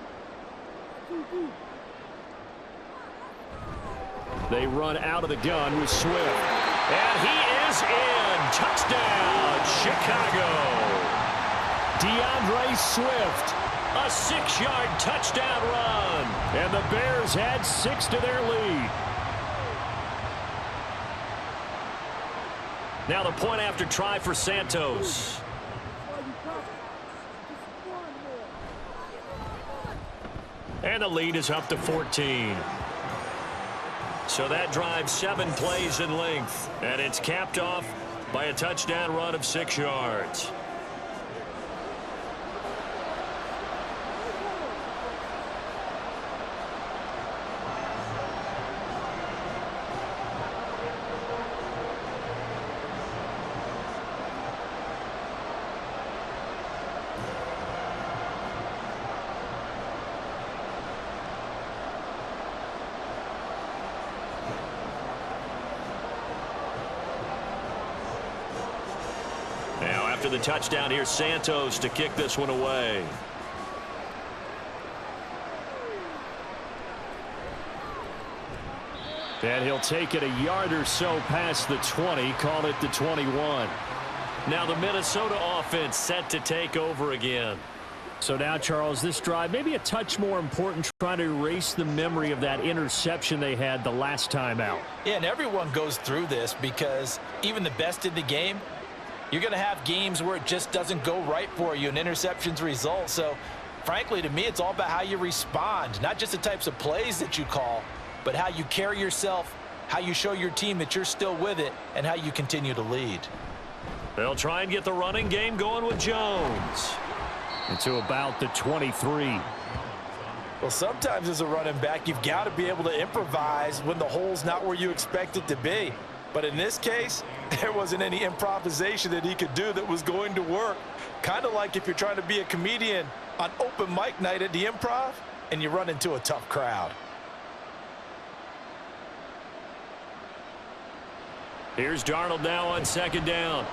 S5: They run out of the gun with Swift.
S2: And he is in. Touchdown, Chicago.
S5: DeAndre Swift.
S2: A 6-yard touchdown run.
S5: And the Bears add 6 to their lead.
S2: Now the point after try for Santos. And the lead is up to 14. So that drives 7 plays in length. And it's capped off by a touchdown run of 6 yards. After the touchdown, here's Santos to kick this one away.
S5: And he'll take it a yard or so past the 20, call it the 21.
S2: Now the Minnesota offense set to take over again.
S5: So now, Charles, this drive maybe a touch more important, trying to erase the memory of that interception they had the last time out.
S3: Yeah, and everyone goes through this because even the best in the game, you're going to have games where it just doesn't go right for you and interceptions result. So, frankly, to me, it's all about how you respond, not just the types of plays that you call, but how you carry yourself, how you show your team that you're still with it, and how you continue to lead.
S2: They'll try and get the running game going with Jones.
S5: Into about the 23.
S3: Well, sometimes as a running back, you've got to be able to improvise when the hole's not where you expect it to be. But in this case, there wasn't any improvisation that he could do that was going to work. Kind of like if you're trying to be a comedian on open mic night at the Improv and you run into a tough crowd.
S2: Here's Darnold now on 2nd down.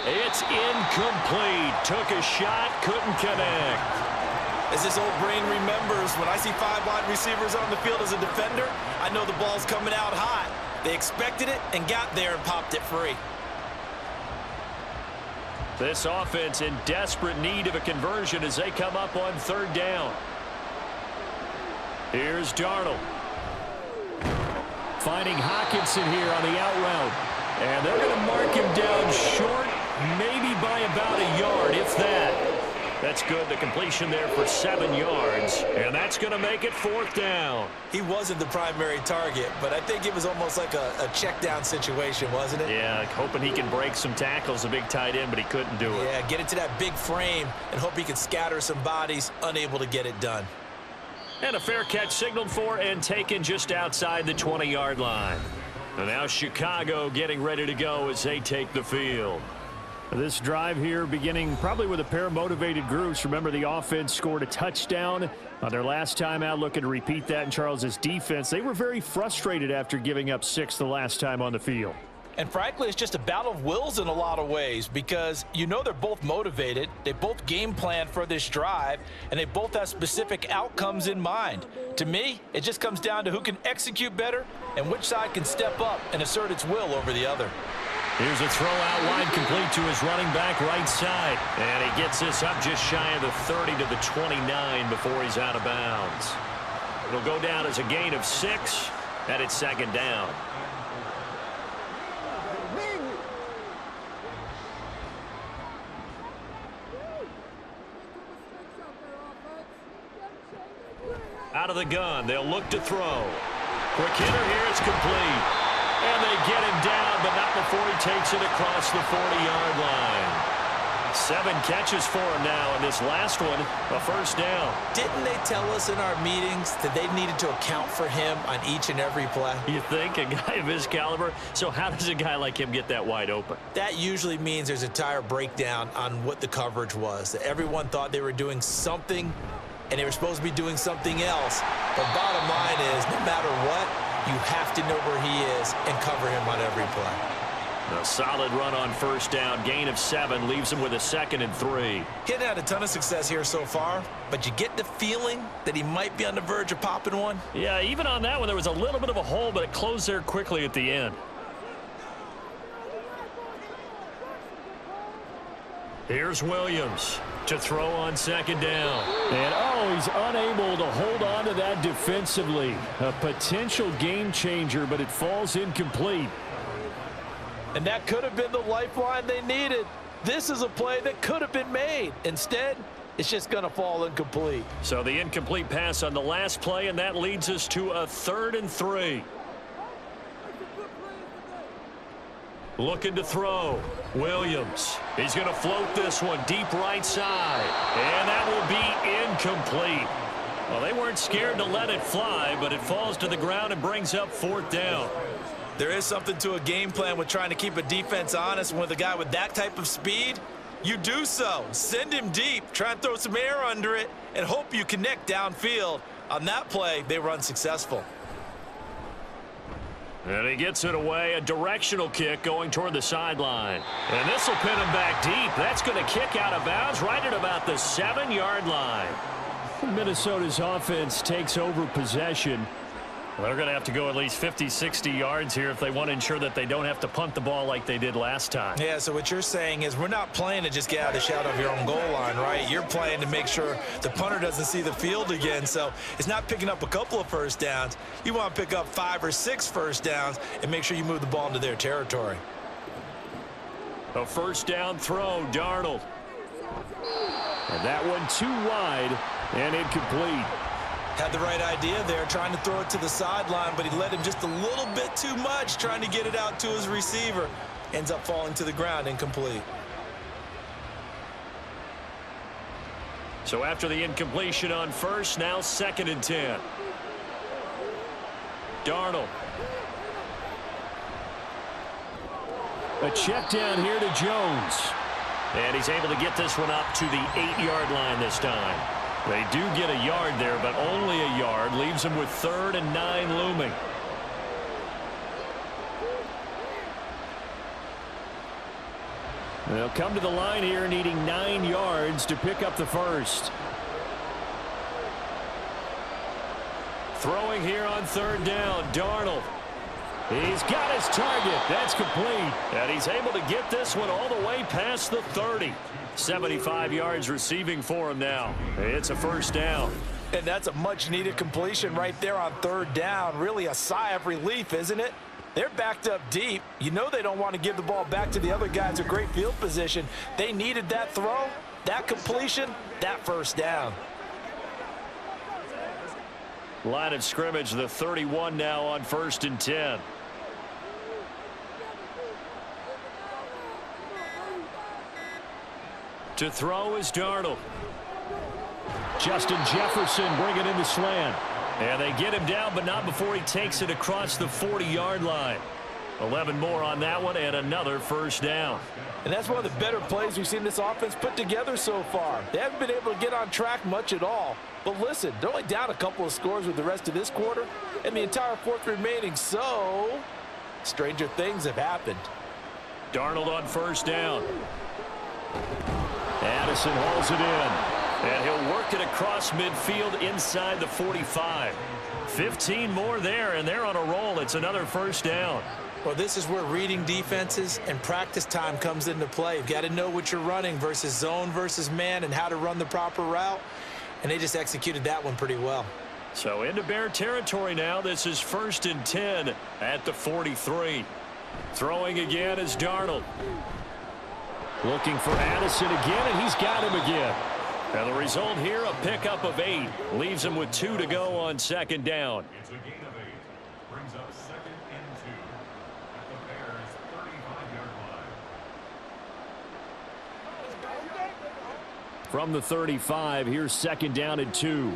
S2: It's incomplete. Took a shot, couldn't connect.
S3: As this old brain remembers, when I see 5 wide receivers on the field as a defender, I know the ball's coming out hot. They expected it and got there and popped it free.
S2: This offense in desperate need of a conversion as they come up on 3rd down. Here's Darnold.
S5: Finding Hockenson here on the out route. And they're going to mark him down short, maybe by about a yard, if that. That's good. The completion there for 7 yards. And that's going to make it 4th down.
S3: He wasn't the primary target, but I think it was almost like a check down situation, wasn't it?
S2: Yeah, hoping he can break some tackles, a big tight end, but he couldn't do it.
S3: Yeah, get into that big frame and hope he can scatter some bodies, unable to get it done.
S2: And a fair catch signaled for and taken just outside the 20-yard line. And now Chicago getting ready to go as they take the field.
S5: This drive here beginning probably with a pair of motivated groups. Remember, the offense scored a touchdown on their last time out, looking to repeat that in Charles's defense. They were very frustrated after giving up 6 the last time on the field.
S3: And frankly, it's just a battle of wills in a lot of ways because you know they're both motivated, they both game plan for this drive, and they both have specific outcomes in mind. To me, it just comes down to who can execute better and which side can step up and assert its will over the other.
S2: Here's a throw out wide complete to his running back right side. And he gets this up just shy of the 30 to the 29 before he's out of bounds. It'll go down as a gain of 6, and it's 2nd down. Out of the gun, they'll look to throw. Quick hitter here, it's complete. And they get him down, but not before he takes it across the 40-yard line. 7 catches for him now, and this last one, a first down.
S4: Didn't they tell us in our meetings that they needed to account for him on each and every play?
S2: You think? A guy of his caliber? So how does a guy like him get that wide open?
S4: That usually means there's a entire breakdown on what the coverage was. That everyone thought they were doing something, and they were supposed to be doing something else. But bottom line is, no matter what, you have to know where he is and cover him on every play.
S2: A solid run on first down. Gain of 7 leaves him with a 2nd and 3.
S4: He hasn't had a ton of success here so far, but you get the feeling that he might be on the verge of popping one.
S2: Yeah, even on that one, there was a little bit of a hole, but it closed there quickly at the end. Here's Williams to throw on 2nd down.
S5: And, he's unable to hold on to that defensively. A potential game changer, but it falls incomplete.
S3: And that could have been the lifeline they needed. This is a play that could have been made. Instead, it's just going to fall incomplete.
S2: So the incomplete pass on the last play, and that leads us to a 3rd and 3. Looking to throw. Williams. He's going to float this one deep right side. And that will be incomplete. Well, they weren't scared to let it fly, but it falls to the ground and brings up 4th down.
S4: There is something to a game plan with trying to keep a defense honest. With a guy with that type of speed, you do so. Send him deep, try and throw some air under it, and hope you connect downfield. On that play, they were unsuccessful.
S2: And he gets it away, a directional kick going toward the sideline. And this will pin him back deep. That's going to kick out of bounds right at about the 7-yard line.
S5: Minnesota's offense takes over possession.
S2: They're going to have to go at least 50, 60 yards here if they want to ensure that they don't have to punt the ball like they did last time.
S4: Yeah, so what you're saying is we're not playing to just get out of the shadow of your own goal line, right? You're playing to make sure the punter doesn't see the field again. So it's not picking up a couple of first downs. You want to pick up 5 or 6 first downs and make sure you move the ball into their territory.
S2: A first down throw, Darnold.
S5: And that one too wide and incomplete.
S4: Had the right idea there, trying to throw it to the sideline, but he let him just a little bit too much, trying to get it out to his receiver. Ends up falling to the ground, incomplete.
S2: So after the incompletion on first, now 2nd and 10. Darnold.
S5: A check down here to Jones.
S2: And he's able to get this one up to the 8-yard line this time. They do get a yard there, but only a yard. Leaves them with 3rd and 9 looming.
S5: They'll come to the line here needing 9 yards to pick up the first.
S2: Throwing here on 3rd down, Darnold.
S5: He's got his target. That's complete.
S2: And he's able to get this one all the way past the 30. 75 yards receiving for him now. It's a first down.
S3: And that's a much-needed completion right there on 3rd down. Really a sigh of relief, isn't it? They're backed up deep. You know they don't want to give the ball back to the other guys in great field position. They needed that throw, that completion, that first down.
S2: Line of scrimmage, the 31 now on 1st and 10. To throw is Darnold.
S5: Justin Jefferson bringing in the slant.
S2: And they get him down, but not before he takes it across the 40-yard line. 11 more on that one, and another first down.
S3: And that's one of the better plays we've seen this offense put together so far. They haven't been able to get on track much at all. But listen, they're only down a couple of scores with the rest of this quarter, and the entire 4th remaining, so stranger things have happened.
S2: Darnold on first down.
S5: Addison hauls it in.
S2: And he'll work it across midfield inside the 45. 15 more there, and they're on a roll. It's another first down.
S4: Well, this is where reading defenses and practice time comes into play. You've got to know what you're running versus zone versus man and how to run the proper route. And they just executed that one pretty well.
S2: So into Bear territory now. This is 1st and 10 at the 43. Throwing again is Darnold.
S5: Looking for Addison again, and he's got him again.
S2: And the result here, a pickup of 8. Leaves him with 2 to go on 2nd down.
S7: It's a gain of 8. Brings up 2nd and 2 at the Bears' 35-yard line.
S5: From the 35, here's 2nd down and 2.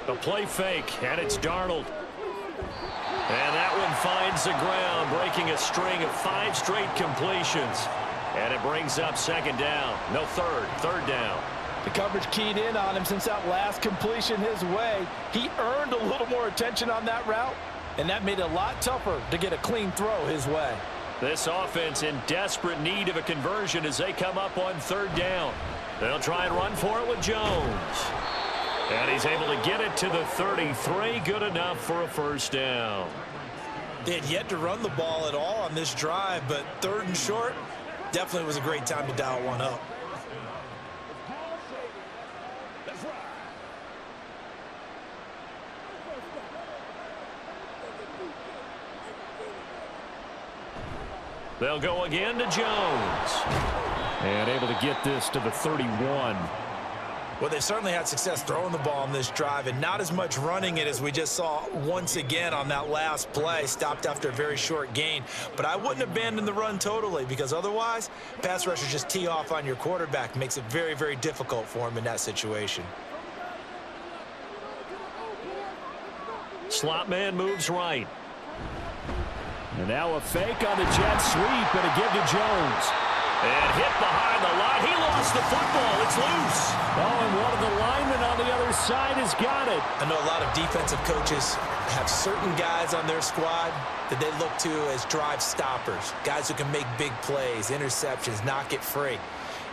S5: A play fake, and it's Darnold. And that one finds the ground, breaking a string of 5 straight completions. And it brings up 2nd down. No, third down.
S3: The coverage keyed in on him since that last completion his way. He earned a little more attention on that route, and that made it a lot tougher to get a clean throw his way.
S2: This offense in desperate need of a conversion as they come up on 3rd down. They'll try and run for it with Jones. And he's able to get it to the 33. Good enough for a 1st down.
S4: They had yet to run the ball at all on this drive, but 3rd and short definitely was a great time to dial one up.
S2: They'll go again to Jones.
S5: And able to get this to the 31.
S4: Well, they certainly had success throwing the ball on this drive and not as much running it as we just saw once again on that last play. Stopped after a very short gain. But I wouldn't abandon the run totally, because otherwise, pass rushers just tee off on your quarterback. Makes it very, very difficult for him in that situation.
S2: Slot man moves right.
S5: And now a fake on the jet sweep, and a give to Jones.
S2: And hit behind the line. He lost the football. It's loose.
S5: Oh, and one of the linemen on the other side has got it.
S4: I know a lot of defensive coaches have certain guys on their squad that they look to as drive stoppers, guys who can make big plays, interceptions, knock it free.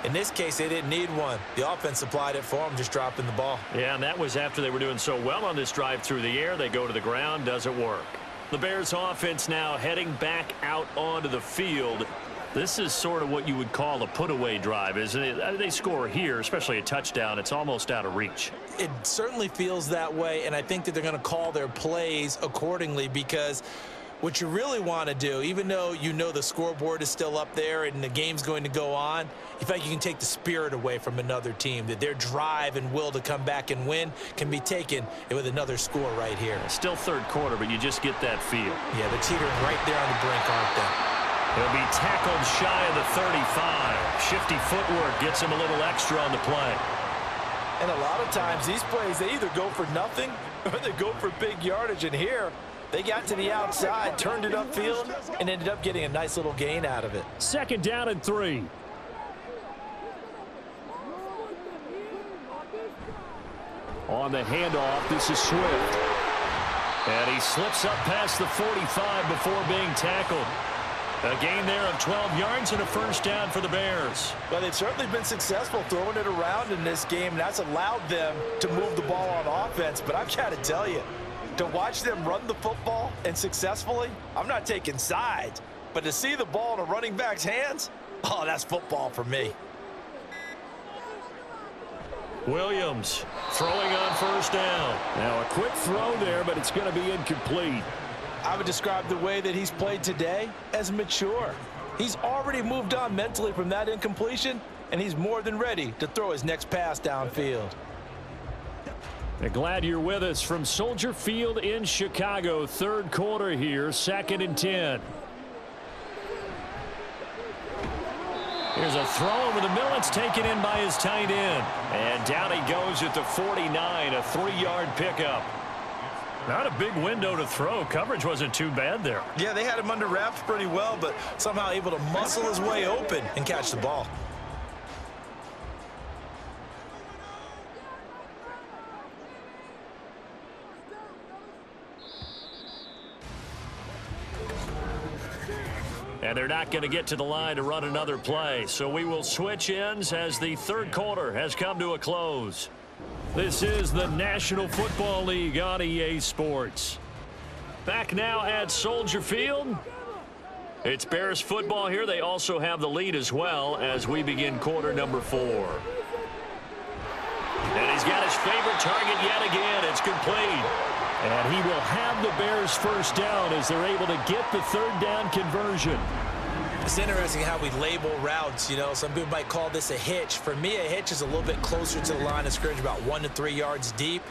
S4: In this case, they didn't need one. The offense supplied it for them, just dropping the ball.
S2: Yeah, and that was after they were doing so well on this drive through the air. They go to the ground, doesn't work. The Bears offense now heading back out onto the field. This is sort of what you would call a put-away drive, isn't it? They score here, especially a touchdown. It's almost out of reach.
S4: It certainly feels that way, and I think that they're going to call their plays accordingly, because what you really want to do, even though you know the scoreboard is still up there and the game's going to go on, you feel like you can take the spirit away from another team, that their drive and will to come back and win can be taken with another score right here.
S2: Still 3rd quarter, but you just get that feel.
S4: Yeah, they're teetering right there on the brink, aren't they?
S2: He'll be tackled shy of the 35. Shifty footwork gets him a little extra on the play.
S3: And a lot of times these plays, they either go for nothing or they go for big yardage. And here, they got to the outside, turned it upfield, and ended up getting a nice little gain out of it.
S5: 2nd down and 3. On the handoff, this is Swift.
S2: And he slips up past the 45 before being tackled. A gain there of 12 yards and a 1st down for the Bears.
S3: Well, they've certainly been successful throwing it around in this game, and that's allowed them to move the ball on offense. But I've got to tell you, to watch them run the football and successfully, I'm not taking sides, but to see the ball in a running back's hands, oh, that's football for me.
S2: Williams throwing on 1st down.
S5: Now a quick throw there, but it's going to be incomplete.
S3: I would describe the way that he's played today as mature. He's already moved on mentally from that incompletion, and he's more than ready to throw his next pass downfield.
S5: And glad you're with us from Soldier Field in Chicago. 3rd quarter here, 2nd and 10. Here's a throw over the middle. It's taken in by his tight end.
S2: And down he goes at the 49, a 3-yard pickup. Not a big window to throw. Coverage wasn't too bad there.
S4: Yeah, they had him under wraps pretty well, but somehow able to muscle his way open and catch the ball.
S2: And they're not going to get to the line to run another play. So we will switch ends as the 3rd quarter has come to a close. This is the National Football League on EA Sports. Back now at Soldier Field. It's Bears football here. They also have the lead as well as we begin quarter number 4. And he's got his favorite target yet again. It's complete.
S5: And he will have the Bears 1st down as they're able to get the 3rd down conversion.
S4: It's interesting how we label routes. You know, some people might call this a hitch. For me, a hitch is a little bit closer to the line of scrimmage, about 1 to 3 yards deep.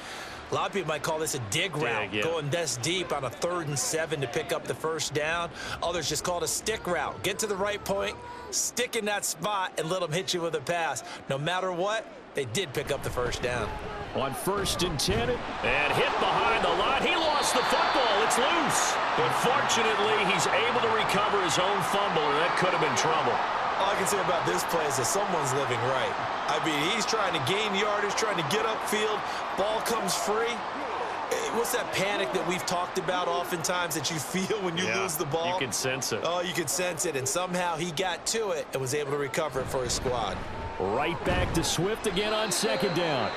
S4: A lot of people might call this a dig route, going this deep on a 3rd and 7 to pick up the first down. Others just call it a stick route. Get to the right point, stick in that spot, and let them hit you with a pass. No matter what, they did pick up the first down.
S5: On 1st and 10, and hit behind the line. He lost the football. It's loose. But fortunately, he's able to recover his own fumble, or that could have been trouble.
S4: All I can say about this play is that someone's living right. I mean, he's trying to gain yardage, trying to get upfield. Ball comes free. What's that panic that we've talked about oftentimes that you feel when you lose the ball?
S5: You can sense it.
S4: Oh, you can sense it. And somehow he got to it and was able to recover it for his squad.
S5: Right back to Swift again on 2nd down.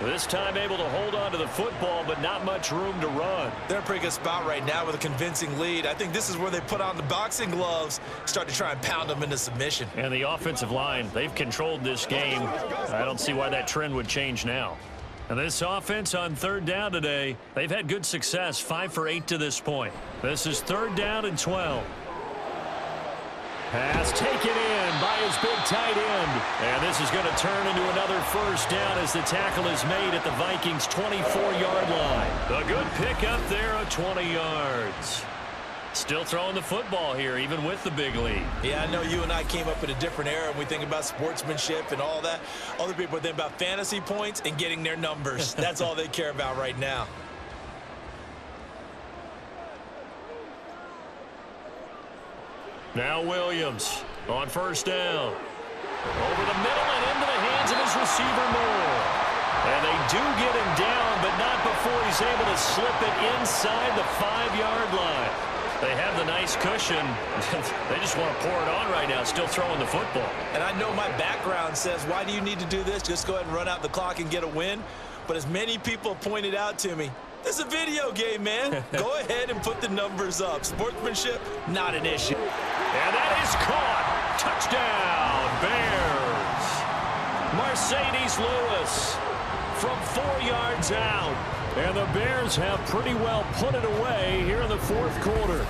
S5: This time able to hold on to the football, but not much room to run.
S4: They're in a pretty good spot right now with a convincing lead. I think this is where they put on the boxing gloves, start to try and pound them into submission.
S5: And the offensive line, they've controlled this game. I don't see why that trend would change now. And this offense on 3rd down today, they've had good success, 5 for 8 to this point. This is 3rd down and 12. Pass taken in by his big tight end. And this is going to turn into another first down as the tackle is made at the Vikings' 24-yard line. A good pickup there of 20 yards. Still throwing the football here, even with the big lead.
S4: Yeah, I know you and I came up in a different era, and we think about sportsmanship and all that. Other people think about fantasy points and getting their numbers. That's all they care about right now.
S5: Now Williams on 1st down. Over the middle and into the hands of his receiver Moore. And they do get him down, but not before he's able to slip it inside the 5-yard line. They have the nice cushion. They just want to pour it on right now, still throwing the football.
S4: And I know my background says, why do you need to do this? Just go ahead and run out the clock and get a win. But as many people pointed out to me, this is a video game, man. Go ahead and put the numbers up. Sportsmanship, not an issue.
S5: And that is caught. Touchdown, Bears. Mercedes Lewis from 4 yards out. And the Bears have pretty well put it away here in the 4th quarter.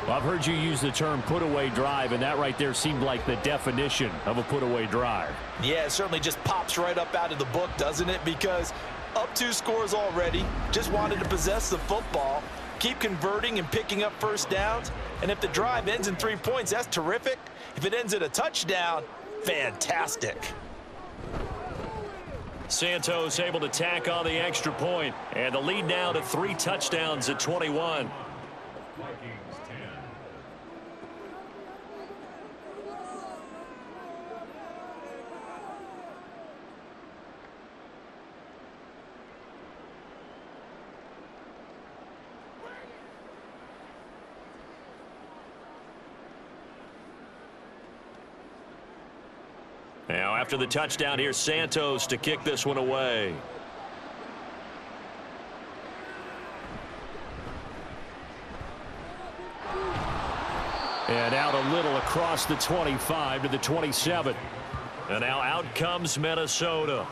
S5: Well, I've heard you use the term put-away drive, and that right there seemed like the definition of a put-away drive.
S4: Yeah, it certainly just pops right up out of the book, doesn't it? Because up 2 scores already, just wanted to possess the football, keep converting and picking up first downs. And if the drive ends in 3 points, that's terrific. If it ends in a touchdown, fantastic.
S5: Santos able to tack on the extra point, and the lead now to 3 touchdowns at 21.
S7: Vikings 10.
S5: Now after the touchdown, here's Santos to kick this one away. And out a little across the 25 to the 27. And now out comes Minnesota.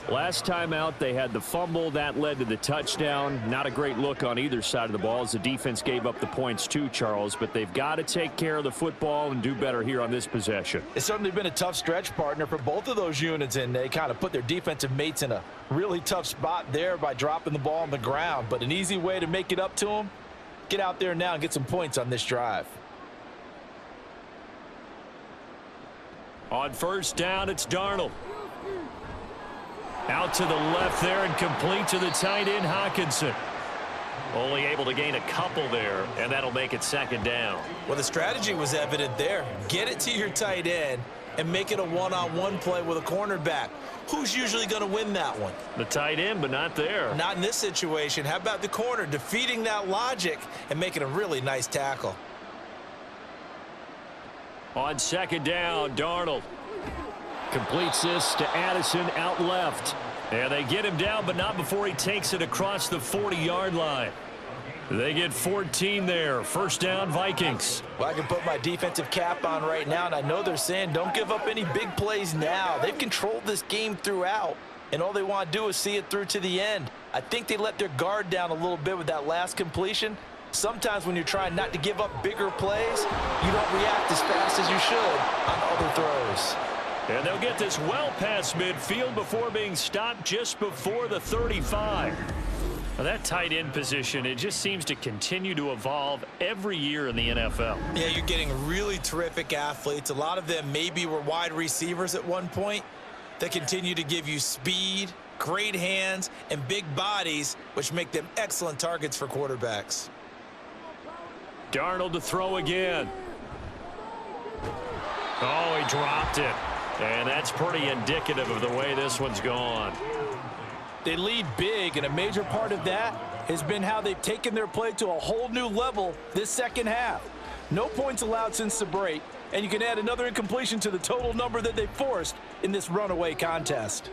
S5: Last time out, they had the fumble. That led to the touchdown. Not a great look on either side of the ball as the defense gave up the points too, Charles. But they've got to take care of the football and do better here on this possession.
S3: It's certainly been a tough stretch, partner, for both of those units, and they kind of put their defensive mates in a really tough spot there by dropping the ball on the ground. But an easy way to make it up to them, get out there now and get some points on this drive.
S5: On 1st down, it's Darnold. Out to the left there and complete to the tight end, Hockenson. Only able to gain a couple there, and that'll make it 2nd down.
S4: Well, the strategy was evident there. Get it to your tight end and make it a one-on-one play with a cornerback. Who's usually going to win that one?
S5: The tight end, but not there.
S4: Not in this situation. How about the corner defeating that logic and making a really nice tackle?
S5: On 2nd down, Darnold completes this to Addison out left. And they get him down, but not before he takes it across the 40-yard line. They get 14 there. 1st down, Vikings.
S3: Well, I can put my defensive cap on right now, and I know they're saying don't give up any big plays now. They've controlled this game throughout, and all they want to do is see it through to the end. I think they let their guard down a little bit with that last completion. Sometimes when you're trying not to give up bigger plays, you don't react as fast as you should on other throws.
S5: And they'll get this well past midfield before being stopped just before the 35.
S2: Well, that tight end position, it just seems to continue to evolve every year in the NFL.
S4: Yeah, you're getting really terrific athletes. A lot of them maybe were wide receivers at one point. They continue to give you speed, great hands, and big bodies, which make them excellent targets for quarterbacks.
S5: Darnold to throw again. Oh, he dropped it. And that's pretty indicative of the way this one's gone.
S3: They lead big, and a major part of that has been how they've taken their play to a whole new level this second half. No points allowed since the break, and you can add another incompletion to the total number that they forced in this runaway contest.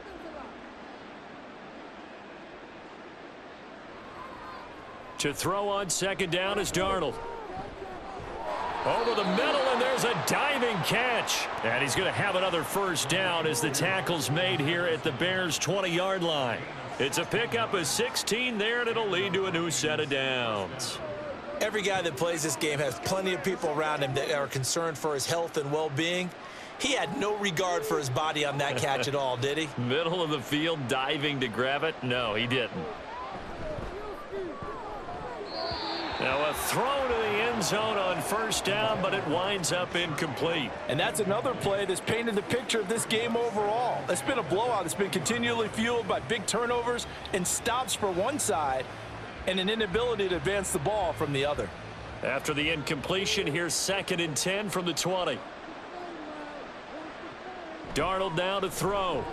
S5: To throw on second down is Darnold. Over the middle, and there's a diving catch. And he's going to have another first down as the tackle's made here at the Bears' 20-yard line. It's a pickup of 16 there, and it'll lead to a new set of downs.
S4: Every guy that plays this game has plenty of people around him that are concerned for his health and well-being. He had no regard for his body on that catch at all, did he?
S5: Middle of the field, diving to grab it? No, he didn't. Now a throw to the end zone on first down, but it winds up incomplete.
S3: And that's another play that's painted the picture of this game overall. It's been a blowout. It's been continually fueled by big turnovers and stops for one side and an inability to advance the ball from the other.
S5: After the incompletion, here's 2nd and 10 from the 20. Darnold now to throw.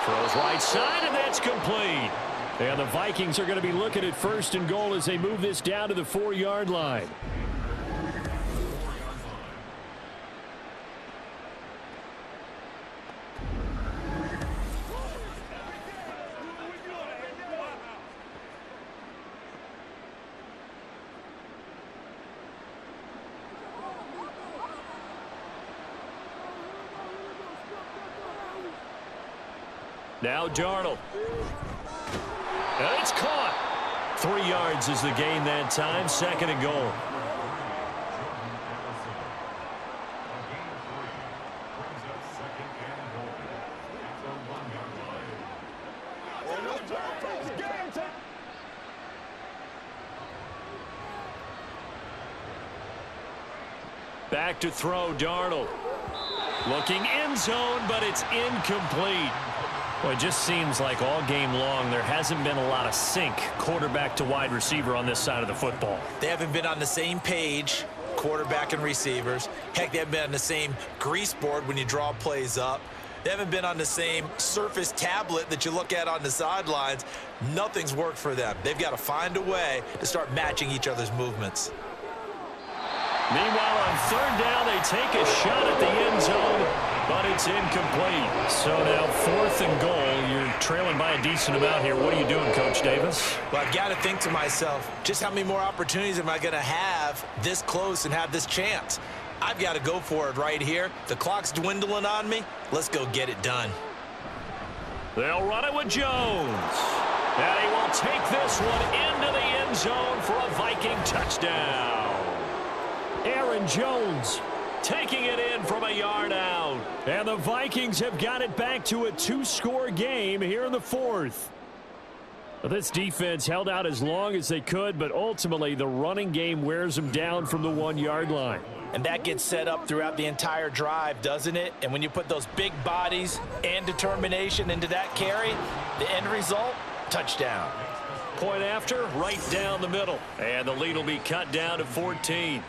S5: Throws right side, and that's complete. And the Vikings are going to be looking at 1st and goal as they move this down to the 4-yard line. Now Darnold. And it's caught. 3 yards is the gain that time. 2nd and goal. Back to throw, Darnold. Looking end zone, but it's incomplete. Well, it just seems like all game long there hasn't been a lot of sync quarterback to wide receiver on this side of the football.
S4: They haven't been on the same page, quarterback and receivers. Heck, they haven't been on the same grease board when you draw plays up. They haven't been on the same Surface tablet that you look at on the sidelines. Nothing's worked for them. They've got to find a way to start matching each other's movements.
S5: Meanwhile, on 3rd down, they take a shot at the end zone, but it's incomplete. So now 4th and goal. You're trailing by a decent amount here. What are you doing, Coach Davis?
S4: Well, I've got to think to myself, just how many more opportunities am I going to have this close and have this chance? I've got to go for it right here. The clock's dwindling on me. Let's go get it done.
S5: They'll run it with Jones. And he will take this one into the end zone for a Viking touchdown. Aaron Jones taking it in from a yard out. And the Vikings have got it back to a 2-score game here in the 4th. This defense held out as long as they could, but ultimately the running game wears them down from the 1-yard line.
S3: And that gets set up throughout the entire drive, doesn't it? And when you put those big bodies and determination into that carry, the end result, touchdown.
S5: Point after, right down the middle. And the lead will be cut down to 14.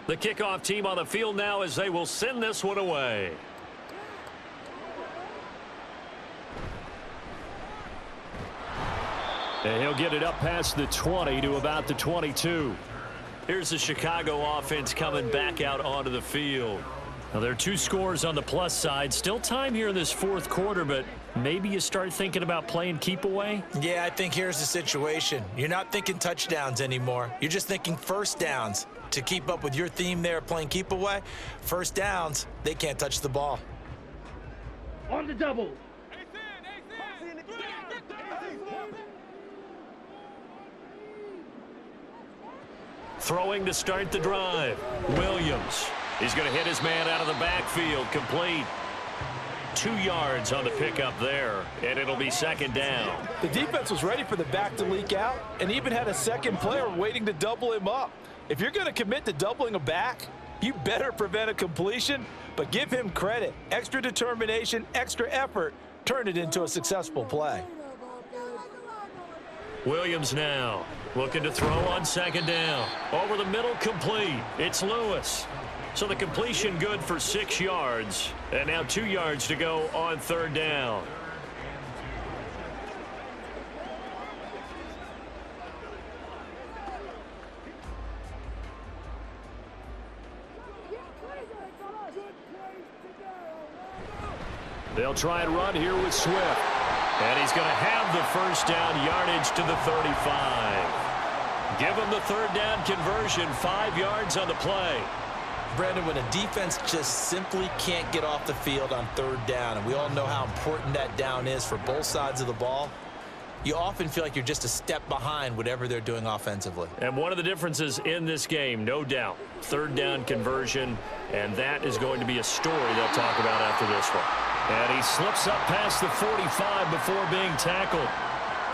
S5: The kickoff team on the field now as they will send this one away. And he'll get it up past the 20 to about the 22. Here's the Chicago offense coming back out onto the field. Now, there are 2 scores on the plus side. Still time here in this fourth quarter, but maybe you start thinking about playing keep away?
S4: Yeah, I think here's the situation. You're not thinking touchdowns anymore. You're just thinking first downs. To keep up with your theme there, playing keep away, first downs, they can't touch the ball.
S8: On the double.
S5: Throwing to start the drive. Williams. He's going to hit his man out of the backfield. Complete. 2 yards on the pickup there, and it'll be second down.
S3: The defense was ready for the back to leak out and even had a second player waiting to double him up. If you're going to commit to doubling a back, you better prevent a completion, but give him credit. Extra determination, extra effort, turn it into a successful play.
S5: Williams now looking to throw on second down. Over the middle, complete. It's Lewis. So the completion good for 6 yards, and now 2 yards to go on third down. They'll try and run here with Swift. And he's going to have the first down yardage to the 35. Give him the third down conversion, 5 yards on the play.
S4: Brandon, when a defense just simply can't get off the field on third down, and we all know how important that down is for both sides of the ball, you often feel like you're just a step behind whatever they're doing offensively.
S5: And one of the differences in this game, no doubt, third down conversion, and that is going to be a story they'll talk about after this one. And he slips up past the 45 before being tackled.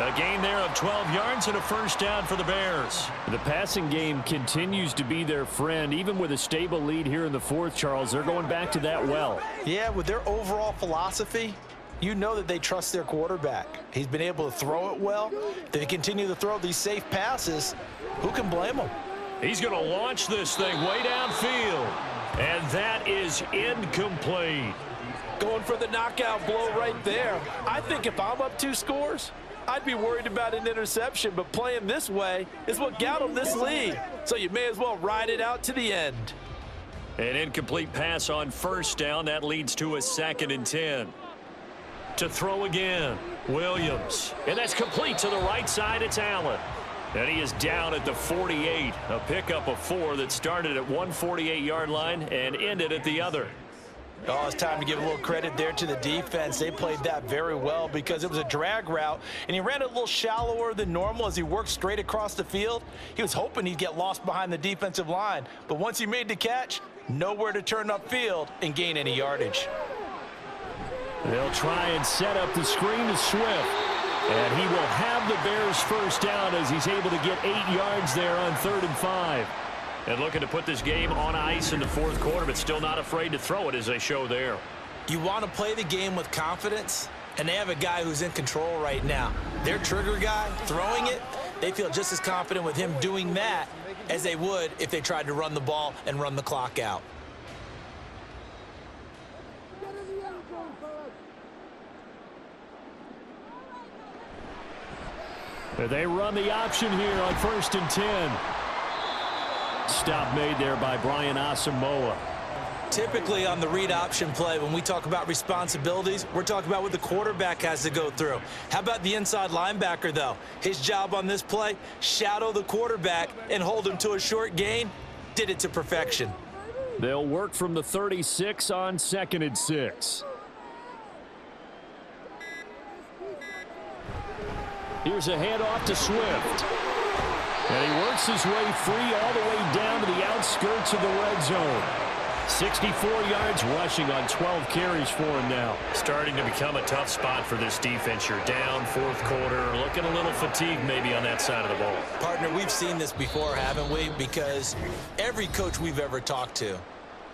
S5: A gain there of 12 yards and a first down for the Bears. The passing game continues to be their friend. Even with a stable lead here in the fourth, Charles, they're going back to that well.
S4: Yeah, with their overall philosophy, you know that they trust their quarterback. He's been able to throw it well. They continue to throw these safe passes. Who can blame them?
S5: He's going to launch this thing way downfield. And that is incomplete.
S3: Going for the knockout blow right there. I think if I'm up 2 scores, I'd be worried about an interception, but playing this way is what got them this lead. So you may as well ride it out to the end.
S5: An incomplete pass on first down. That leads to a 2nd and 10. To throw again, Williams. And that's complete to the right side. It's Allen. And he is down at the 48. A pickup of 4 that started at 148-yard line and ended at the other.
S4: Oh, it's time to give a little credit there to the defense. They played that very well because it was a drag route, and he ran it a little shallower than normal as he worked straight across the field. He was hoping he'd get lost behind the defensive line, but once he made the catch, nowhere to turn upfield and gain any yardage.
S5: They'll try and set up the screen to Swift, and he will have the Bears first down as he's able to get 8 yards there on 3rd and 5. And looking to put this game on ice in the fourth quarter, but still not afraid to throw it as they show there.
S4: You want to play the game with confidence, and they have a guy who's in control right now. Their trigger guy throwing it, they feel just as confident with him doing that as they would if they tried to run the ball and run the clock out.
S5: They run the option here on 1st and 10. Stop made there by Brian Asamoah.
S4: Typically on the read option play, when we talk about responsibilities, we're talking about what the quarterback has to go through. How about the inside linebacker, though? His job on this play, shadow the quarterback and hold him to a short gain. Did it to perfection.
S5: They'll work from the 36 on 2nd and 6. Here's a handoff to Swift. And he works his way free all the way down to the outskirts of the red zone. 64 yards rushing on 12 carries for him now. Starting to become a tough spot for this defense. You're down fourth quarter, looking a little fatigued maybe on that side of the ball.
S4: Partner, we've seen this before, haven't we? Because every coach we've ever talked to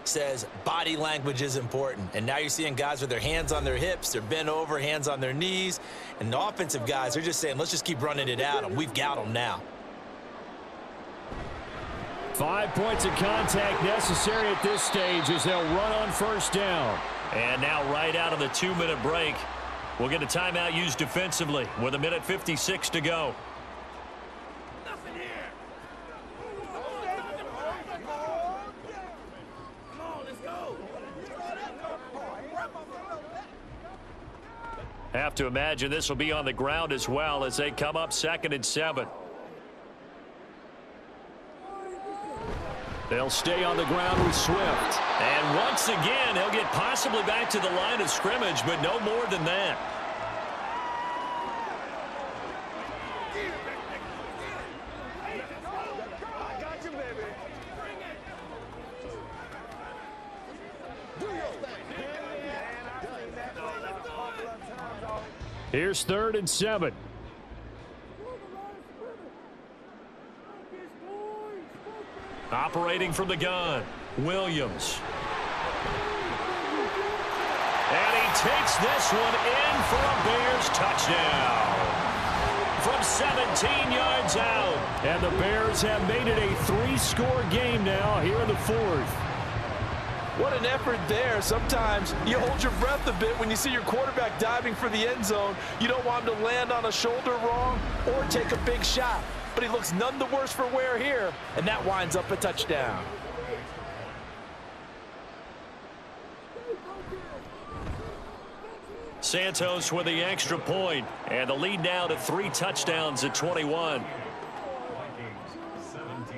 S4: says body language is important. And now you're seeing guys with their hands on their hips, they're bent over, hands on their knees. And the offensive guys are just saying, let's just keep running it at them. We've got them now.
S5: 5 points of contact necessary at this stage as they'll run on first down. And now right out of the 2-minute break, we'll get a timeout used defensively with 1:56 to go.
S2: Have to imagine this will be on the ground as well as they come up 2nd and 7. They'll stay on the ground with Swift. And once again, he'll get possibly back to the line of scrimmage, but no more than that. Here's 3rd and 7. Operating from the gun, Williams. And he takes this one in for a Bears touchdown. From 17 yards out.
S5: And the Bears have made it a 3-score game now here in the 4th.
S3: What an effort there. Sometimes you hold your breath a bit when you see your quarterback diving for the end zone. You don't want him to land on a shoulder wrong or take a big shot. But he looks none the worse for wear here, and that winds up a touchdown.
S2: Santos with the extra point, and the lead now to 3 touchdowns at 21.
S7: Vikings 17.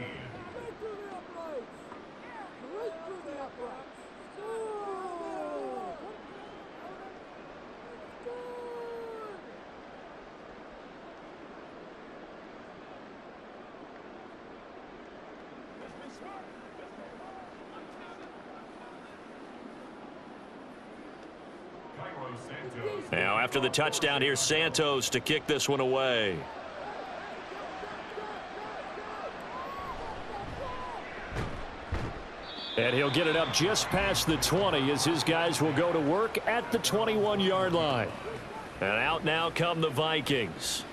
S2: Now after the touchdown, here's Santos to kick this one away.
S5: And he'll get it up just past the 20 as his guys will go to work at the 21-yard line.
S2: And out now come the Vikings.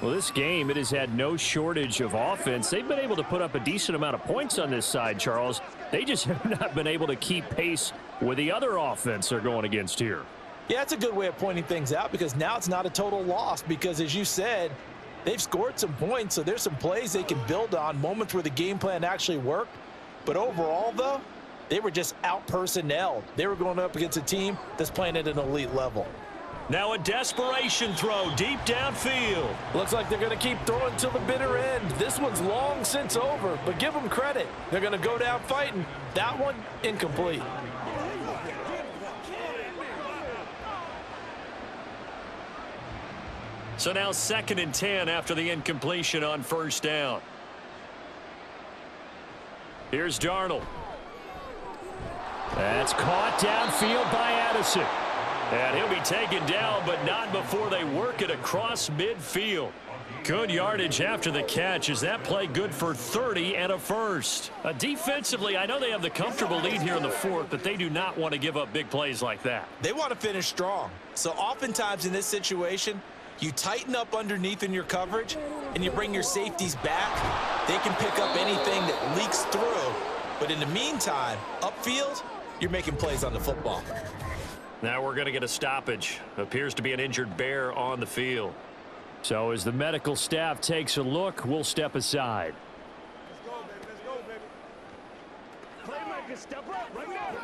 S5: Well, this game, it has had no shortage of offense. They've been able to put up a decent amount of points on this side, Charles. They just have not been able to keep pace with the other offense they're going against here.
S3: Yeah, that's a good way of pointing things out because now it's not a total loss because, as you said, they've scored some points, so there's some plays they can build on, moments where the game plan actually worked. But overall, though, they were just out-personnelled. They were going up against a team that's playing at an elite level.
S2: Now a desperation throw deep downfield.
S3: Looks like they're going to keep throwing till the bitter end. This one's long since over, but give them credit. They're going to go down fighting. That one, incomplete.
S2: So now 2nd and 10 after the incompletion on 1st down. Here's Darnold.
S5: That's caught downfield by Addison.
S2: And he'll be taken down, but not before they work it across midfield. Good yardage after the catch. Is that play good for 30 and a first? Defensively, I know they have the comfortable lead here in the 4th, but they do not want to give up big plays like that.
S4: They want to finish strong. So oftentimes in this situation, you tighten up underneath in your coverage, and you bring your safeties back. They can pick up anything that leaks through. But in the meantime, upfield, you're making plays on the football.
S2: Now we're going to get a stoppage. Appears to be an injured Bear on the field.
S5: So as the medical staff takes a look, we'll step aside.
S8: Let's go, baby. Playmaker, step up right now.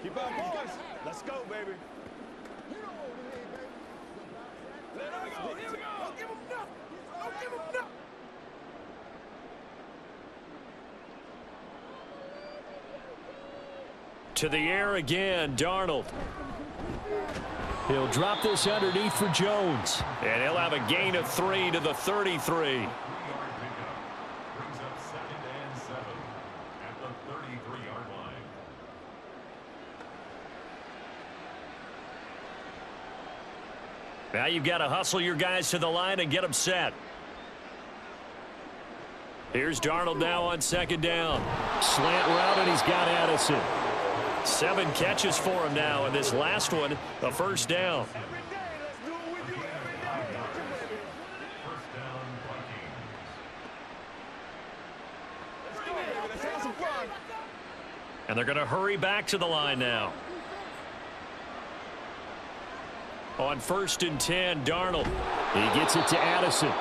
S8: Keep on, boys. Let's go, baby. Here we go. Don't give him nothing. Don't give him nothing.
S2: To the air again, Darnold.
S5: He'll drop this underneath for Jones.
S2: And he'll have a gain of 3 to the 33.
S7: Brings up 2nd and 7 at the 33-yard line.
S2: Now you've got to hustle your guys to the line and get them set. Here's Darnold now on 2nd down.
S5: Slant route, and he's got Addison.
S2: 7 catches for him now, and this last one, a 1st down. And they're going to hurry back to the line now. On 1st and 10, Darnold.
S5: He gets it to Addison.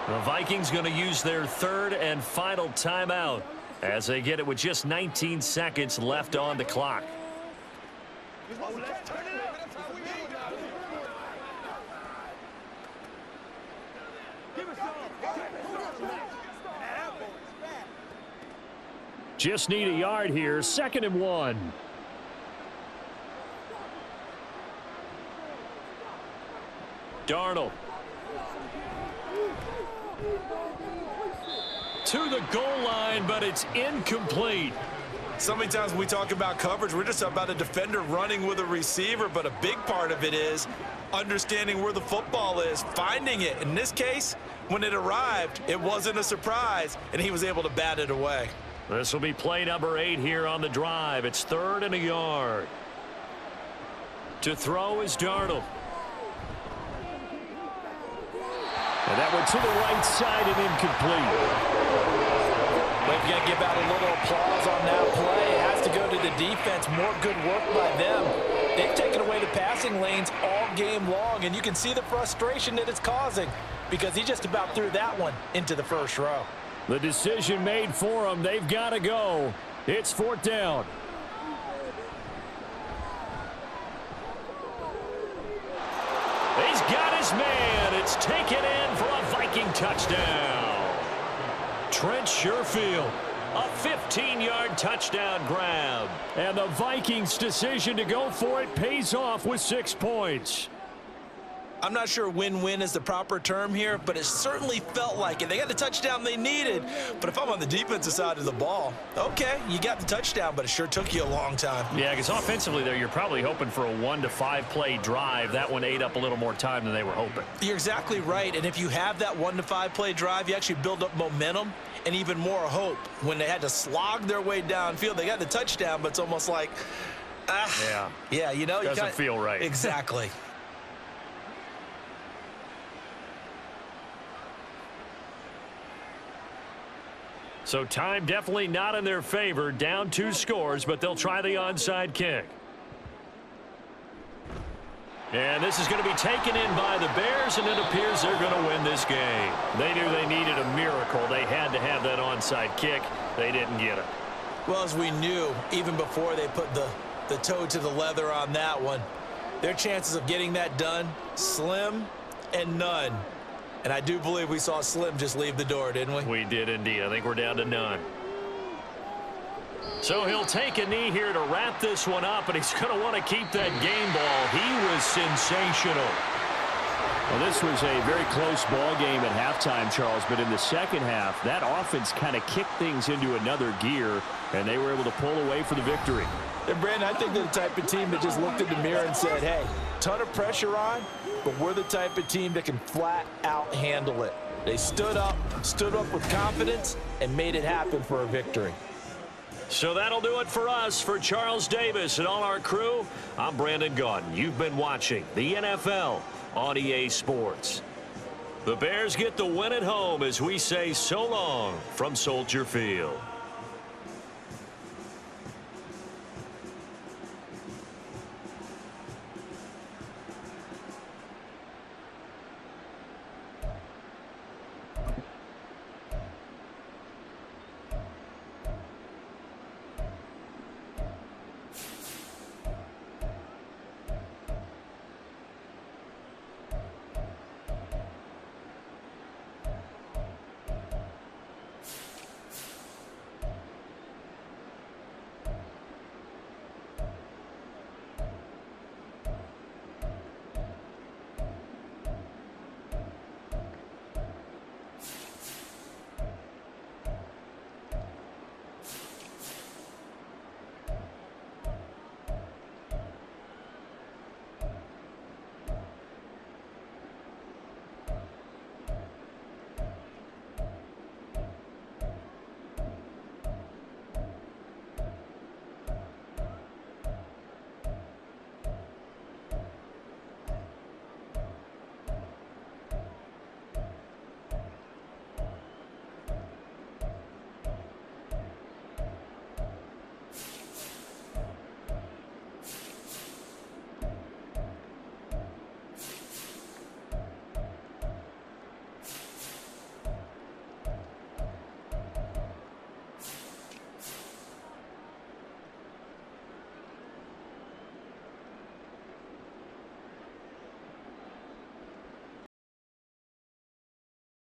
S2: The Vikings going to use their 3rd and final timeout as they get it with just 19 seconds left on the clock.
S5: Just need a yard here. 2nd and 1.
S2: Darnold. To the goal line, but it's incomplete.
S4: So many times when we talk about coverage, we're just about a defender running with a receiver, but a big part of it is understanding where the football is, finding it. In this case, when it arrived, it wasn't a surprise, and he was able to bat it away.
S2: This will be play number 8 here on the drive. It's 3rd and a yard. To throw is Darnold.
S5: And that went to the right side and incomplete.
S3: We've got to give out a little applause on that play. It has to go to the defense. More good work by them. They've taken away the passing lanes all game long, and you can see the frustration that it's causing because he just about threw that one into the first row.
S5: The decision made for them. They've got to go. It's 4th down.
S2: He's got his man. It's taken in for a Viking touchdown. Trent Sherfield, a 15-yard touchdown grab.
S5: And the Vikings' decision to go for it pays off with 6 points.
S4: I'm not sure win-win is the proper term here, but it certainly felt like it. They got the touchdown they needed, but if I'm on the defensive side of the ball, okay, you got the touchdown, but it sure took you a long time.
S2: Yeah, because offensively there, you're probably hoping for a 1 to 5 play drive. That one ate up a little more time than they were hoping.
S4: You're exactly right, and if you have that 1 to 5 play drive, you actually build up momentum and even more hope. When they had to slog their way downfield, they got the touchdown, but it's almost like, yeah, you know,
S2: doesn't feel right.
S4: Exactly.
S2: So time definitely not in their favor. Down 2 scores, but they'll try the onside kick. And this is going to be taken in by the Bears, and it appears they're going to win this game. They knew they needed a miracle. They had to have that onside kick. They didn't get it.
S4: Well, as we knew, even before they put the toe to the leather on that one, their chances of getting that done, slim and none. And I do believe we saw Slim just leave the door, didn't we?
S2: We did indeed. I think we're down to none. So he'll take a knee here to wrap this one up, and he's going to want to keep that game ball. He was sensational.
S5: Well, this was a very close ball game at halftime, Charles, but in the second half, that offense kind of kicked things into another gear, and they were able to pull away for the victory.
S3: And Brandon, I think they're the type of team that just looked in the mirror and said, hey, ton of pressure on, but we're the type of team that can flat out handle it. They stood up with confidence, and made it happen for a victory.
S2: So that'll do it for us. For Charles Davis and all our crew, I'm Brandon Gunn. You've been watching the NFL on EA Sports. The Bears get the win at home as we say so long from Soldier Field.